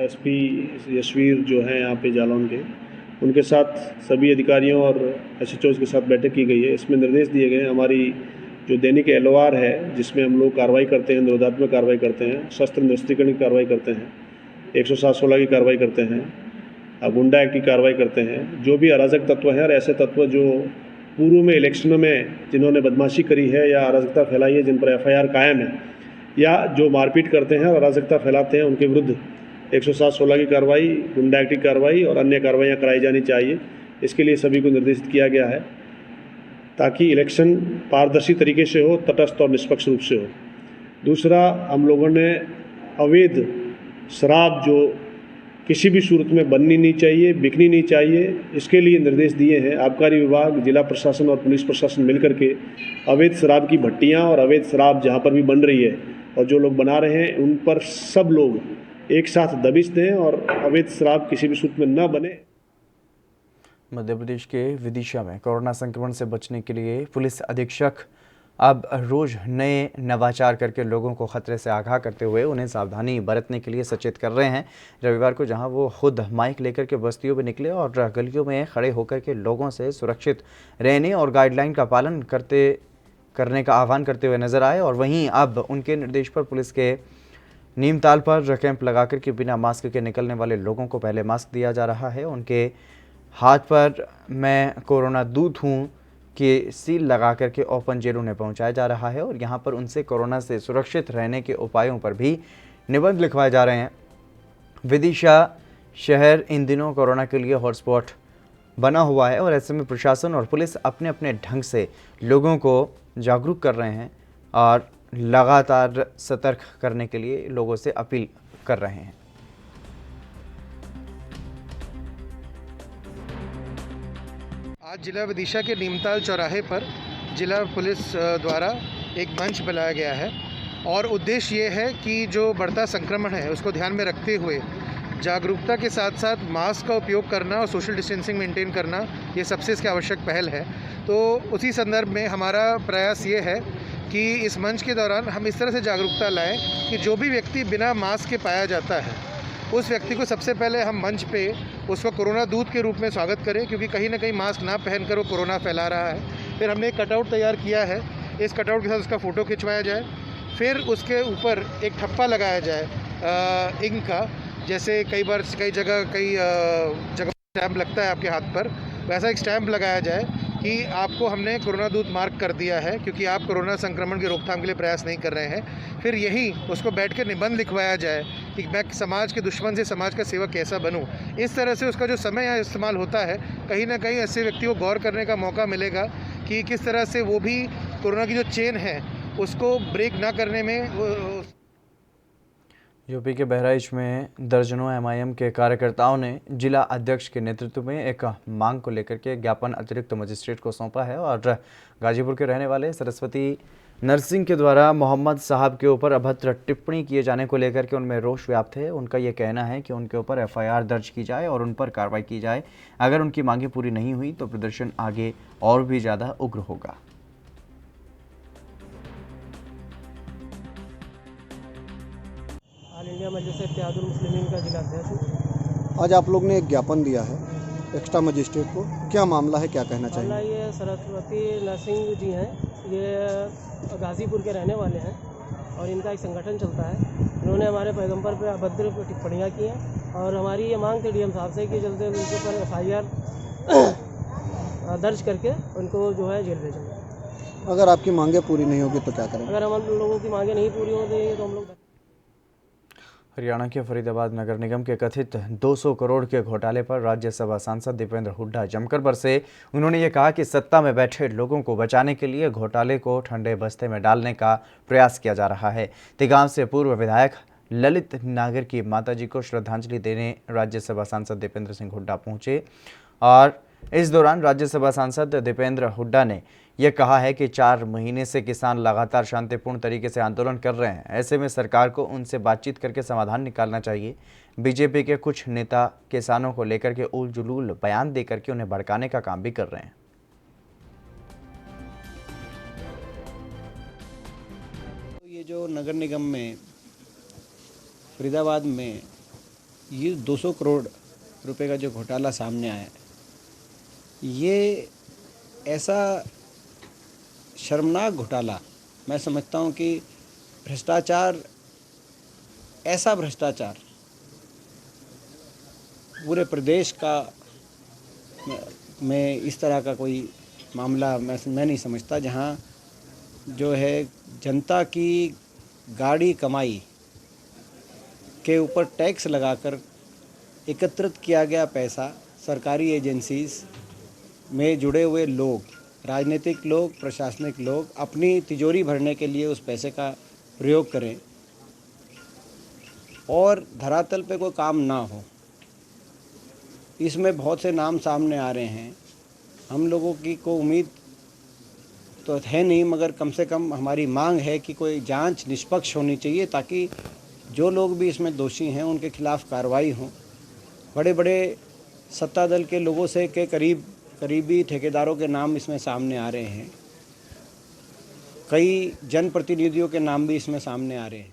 एसपी यशवीर जो हैं यहाँ पे जालौन के, उनके साथ सभी अधिकारियों और एसएचओ के साथ बैठक की गई है। इसमें निर्देश दिए गए हैं हमारी जो दैनिक एलओआर है, जिसमें हम लोग कार्रवाई करते हैं, निरोधात्मक कार्रवाई करते हैं, शस्त्र निरस्त्रीकरण की कार्रवाई करते हैं, 107/16 की कार्रवाई करते हैं, गुंडा एक्ट की कार्रवाई करते हैं। जो भी अराजक तत्व हैं और ऐसे तत्व जो पूर्व में इलेक्शनों में जिन्होंने बदमाशी करी है या अराजकता फैलाई है, जिन पर एफआईआर कायम है या जो मारपीट करते हैं और अराजकता फैलाते हैं, उनके विरुद्ध 107/16 की कार्रवाई, गुंडा एक्ट की कार्रवाई और अन्य कार्रवाइयाँ कराई जानी चाहिए। इसके लिए सभी को निर्देशित किया गया है ताकि इलेक्शन पारदर्शी तरीके से हो, तटस्थ और निष्पक्ष रूप से हो। दूसरा, हम लोगों ने अवैध शराब जो किसी भी सूरत में बननी नहीं चाहिए, बिकनी नहीं चाहिए, इसके लिए निर्देश दिए हैं। आबकारी विभाग, जिला प्रशासन और पुलिस प्रशासन मिलकर के अवैध शराब की भट्टियां और अवैध शराब जहां पर भी बन रही है और जो लोग बना रहे हैं, उन पर सब लोग एक साथ दबिश दें और अवैध शराब किसी भी सूरत में न बने। मध्य प्रदेश के विदिशा में कोरोना संक्रमण से बचने के लिए पुलिस अधीक्षक अब रोज नए नवाचार करके लोगों को खतरे से आगाह करते हुए उन्हें सावधानी बरतने के लिए सचेत कर रहे हैं। रविवार को जहां वो खुद माइक लेकर के बस्तियों में निकले और गलियों में खड़े होकर के लोगों से सुरक्षित रहने और गाइडलाइन का पालन करने का आह्वान करते हुए नजर आए, और वहीं अब उनके निर्देश पर पुलिस के नीमताल पर कैंप लगाकर के बिना मास्क के निकलने वाले लोगों को पहले मास्क दिया जा रहा है। उनके हाथ पर मैं कोरोना दूत हूँ कि सील लगा करके ओपन जेल उन्हें पहुँचाया जा रहा है और यहाँ पर उनसे कोरोना से सुरक्षित रहने के उपायों पर भी निबंध लिखवाए जा रहे हैं। विदिशा शहर इन दिनों कोरोना के लिए हॉटस्पॉट बना हुआ है और ऐसे में प्रशासन और पुलिस अपने अपने ढंग से लोगों को जागरूक कर रहे हैं और लगातार सतर्क करने के लिए लोगों से अपील कर रहे हैं। आज जिला विदिशा के नीमताल चौराहे पर जिला पुलिस द्वारा एक मंच बनाया गया है और उद्देश्य ये है कि जो बढ़ता संक्रमण है उसको ध्यान में रखते हुए जागरूकता के साथ साथ मास्क का उपयोग करना और सोशल डिस्टेंसिंग मेंटेन करना, ये सबसे इसकी आवश्यक पहल है। तो उसी संदर्भ में हमारा प्रयास ये है कि इस मंच के दौरान हम इस तरह से जागरूकता लाएं कि जो भी व्यक्ति बिना मास्क के पाया जाता है, उस व्यक्ति को सबसे पहले हम मंच पे उसका कोरोना दूत के रूप में स्वागत करें, क्योंकि कहीं ना कहीं मास्क ना पहनकर वो कोरोना फैला रहा है। फिर हमने एक कटआउट तैयार किया है, इस कटआउट के साथ उसका फ़ोटो खिंचवाया जाए, फिर उसके ऊपर एक ठप्पा लगाया जाए इंक का, जैसे कई बार कई जगह स्टैम्प लगता है आपके हाथ पर, वैसा एक स्टैम्प लगाया जाए कि आपको हमने कोरोना दूत मार्क कर दिया है क्योंकि आप कोरोना संक्रमण की रोकथाम के लिए प्रयास नहीं कर रहे हैं। फिर यही उसको बैठ के निबंध लिखवाया जाए कि मैं समाज के दुश्मन से समाज का सेवक कैसा बनूं। इस तरह से उसका जो समय यहाँ इस्तेमाल होता है, कहीं ना कहीं ऐसे व्यक्ति को गौर करने का मौका मिलेगा कि किस तरह से वो भी कोरोना की जो चेन है उसको ब्रेक ना करने में। यूपी के बहराइच में दर्जनों एमआईएम के कार्यकर्ताओं ने जिला अध्यक्ष के नेतृत्व में एक मांग को लेकर के ज्ञापन अतिरिक्त मजिस्ट्रेट को सौंपा है और गाजीपुर के रहने वाले सरस्वती नरसिंह के द्वारा मोहम्मद साहब के ऊपर अभद्र टिप्पणी किए जाने को लेकर के उनमें रोष व्याप्त है। उनका ये कहना है कि उनके ऊपर एफआईआर दर्ज की जाए और उन पर कार्रवाई की जाए। अगर उनकी मांगें पूरी नहीं हुई तो प्रदर्शन आगे और भी ज़्यादा उग्र होगा। ऑल इंडिया मजलिस इत्तेहादुल मुस्लिमीन का जिला अध्यक्ष। आज आप लोग ने एक ज्ञापन दिया है एक्स्ट्रा मजिस्ट्रेट को, क्या मामला है, क्या कहना चाहिए? मामला ये सरस्वती नरसिंह जी हैं, ये गाज़ीपुर के रहने वाले हैं और इनका एक संगठन चलता है। इन्होंने हमारे पैगंबर पर अभद्र टिप्पणियाँ की हैं और हमारी ये मांग थी डीएम साहब से कि जल्द उनके ऊपर एफआईआर दर्ज करके उनको जो है जेल भेजें। अगर आपकी मांगें पूरी नहीं होगी तो क्या करेंगे? अगर हम लोगों की मांगें नहीं पूरी होंगी तो हम लोग हरियाणा के फरीदाबाद नगर निगम के कथित 200 करोड़ के घोटाले पर राज्यसभा सांसद दीपेंद्र हुड्डा जमकर बरसे। उन्होंने ये कहा कि सत्ता में बैठे लोगों को बचाने के लिए घोटाले को ठंडे बस्ते में डालने का प्रयास किया जा रहा है। तिगांव से पूर्व विधायक ललित नागर की माताजी को श्रद्धांजलि देने राज्यसभा सांसद दीपेंद्र सिंह हुड्डा पहुंचे और इस दौरान राज्यसभा सांसद दीपेंद्र हुड्डा ने यह कहा है कि 4 महीने से किसान लगातार शांतिपूर्ण तरीके से आंदोलन कर रहे हैं। ऐसे में सरकार को उनसे बातचीत करके समाधान निकालना चाहिए। बीजेपी के कुछ नेता किसानों को लेकर के उल जुलूल बयान देकर के उन्हें भड़काने का काम भी कर रहे हैं। ये जो नगर निगम में फरीदाबाद में ये 200 करोड़ रुपए का जो घोटाला सामने आया, ये ऐसा शर्मनाक घोटाला मैं समझता हूँ कि भ्रष्टाचार, ऐसा भ्रष्टाचार पूरे प्रदेश का में इस तरह का कोई मामला मैं नहीं समझता, जहाँ जो है जनता की गाड़ी कमाई के ऊपर टैक्स लगाकर एकत्रित किया गया पैसा सरकारी एजेंसीज में जुड़े हुए लोग, राजनीतिक लोग, प्रशासनिक लोग अपनी तिजोरी भरने के लिए उस पैसे का प्रयोग करें और धरातल पे कोई काम ना हो। इसमें बहुत से नाम सामने आ रहे हैं। हम लोगों की को उम्मीद तो है नहीं, मगर कम से कम हमारी मांग है कि कोई जांच निष्पक्ष होनी चाहिए ताकि जो लोग भी इसमें दोषी हैं उनके खिलाफ कार्रवाई हो। बड़े बड़े सत्ता दल के लोगों से के करीबी ठेकेदारों के नाम इसमें सामने आ रहे हैं, कई जनप्रतिनिधियों के नाम भी इसमें सामने आ रहे हैं।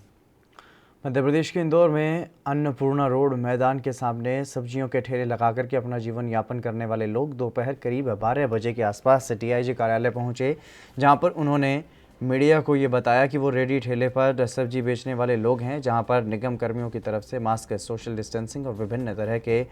मध्य प्रदेश के इंदौर में अन्नपूर्णा रोड मैदान के सामने सब्जियों के ठेले लगाकर के अपना जीवन यापन करने वाले लोग दोपहर करीब 12 बजे के आसपास डीआईजी कार्यालय पहुंचे, जहां पर उन्होंने मीडिया को ये बताया कि वो रेडी ठेले पर सब्जी बेचने वाले लोग हैं, जहां पर निगम कर्मियों की तरफ से मास्क, सोशल डिस्टेंसिंग और विभिन्न तरह के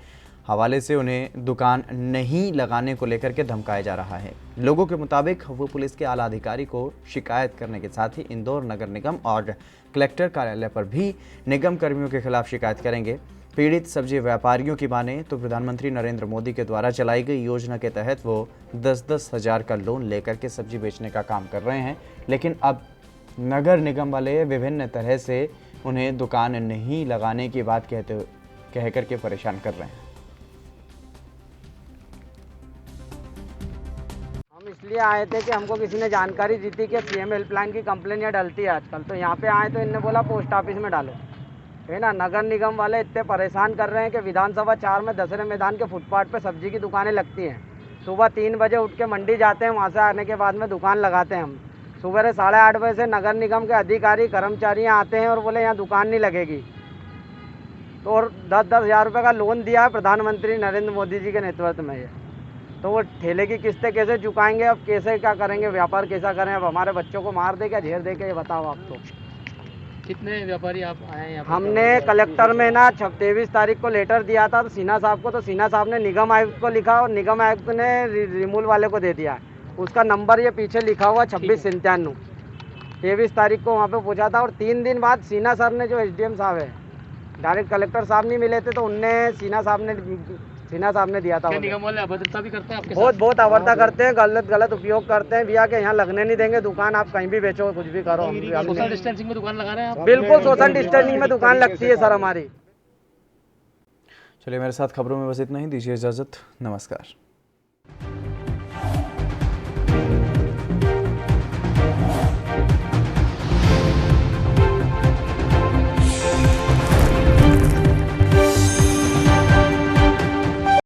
हवाले से उन्हें दुकान नहीं लगाने को लेकर के धमकाया जा रहा है। लोगों के मुताबिक वो पुलिस के आला अधिकारी को शिकायत करने के साथ ही इंदौर नगर निगम और कलेक्टर कार्यालय पर भी निगम कर्मियों के खिलाफ शिकायत करेंगे। पीड़ित सब्जी व्यापारियों की माने तो प्रधानमंत्री नरेंद्र मोदी के द्वारा चलाई गई योजना के तहत वो 10-10 हज़ार का लोन लेकर के सब्जी बेचने का काम कर रहे हैं, लेकिन अब नगर निगम वाले विभिन्न तरह से उन्हें दुकान नहीं लगाने की बात कह करके परेशान कर रहे हैं। हम इसलिए आए थे कि हमको किसी ने जानकारी दी थी कि सीएम हेल्पलाइन की कंप्लेन यहाँ डलती है आजकल, तो यहाँ पे आए तो इनने बोला पोस्ट ऑफिस में डालो, है ना। नगर निगम वाले इतने परेशान कर रहे हैं कि विधानसभा 4 में दशहरे मैदान के फुटपाथ पे सब्जी की दुकानें लगती हैं। सुबह 3 बजे उठ के मंडी जाते हैं, वहाँ से आने के बाद में दुकान लगाते हैं हम। सुबह 8:30 बजे से नगर निगम के अधिकारी कर्मचारी आते हैं और बोले यहाँ दुकान नहीं लगेगी। तो और 10-10 हज़ार रुपये का लोन दिया है प्रधानमंत्री नरेंद्र मोदी जी के नेतृत्व में। ये तो वो ठेले की किस्तें कैसे चुकाएंगे, अब कैसे क्या करेंगे, व्यापार कैसा करें। अब हमारे बच्चों को मार दे क्या झेल दे के, ये बताओ आप। तो कितने व्यापारी आप आए हैं? हमने कलेक्टर में ना 23 तारीख को लेटर दिया था तो सिन्हा साहब को, तो सिन्हा साहब ने निगम आयुक्त को लिखा और निगम आयुक्त ने रिमूल वाले को दे दिया। उसका नंबर ये पीछे लिखा हुआ 2697। 23 तारीख को वहाँ पे पूछा था और 3 दिन बाद सिन्हा सर ने, जो SDM साहब है, डायरेक्ट कलेक्टर साहब नहीं मिले थे तो उनने सिन्हा साहब ने दिया था। निगम वाले अभद्रता भी करते हैं आपके साथ? बहुत अभद्रता करते हैं, गलत उपयोग करते हैं भैया, के यहाँ लगने नहीं देंगे दुकान, आप कहीं भी बेचो, कुछ भी करो। सोशल डिस्टेंसिंग में दुकान लगा रहे हैं आप? बिल्कुल सोशल डिस्टेंसिंग में दुकान लगती है सर हमारी। चलिए, मेरे साथ खबरों में बस इतना ही। दीजिए इजाजत, नमस्कार।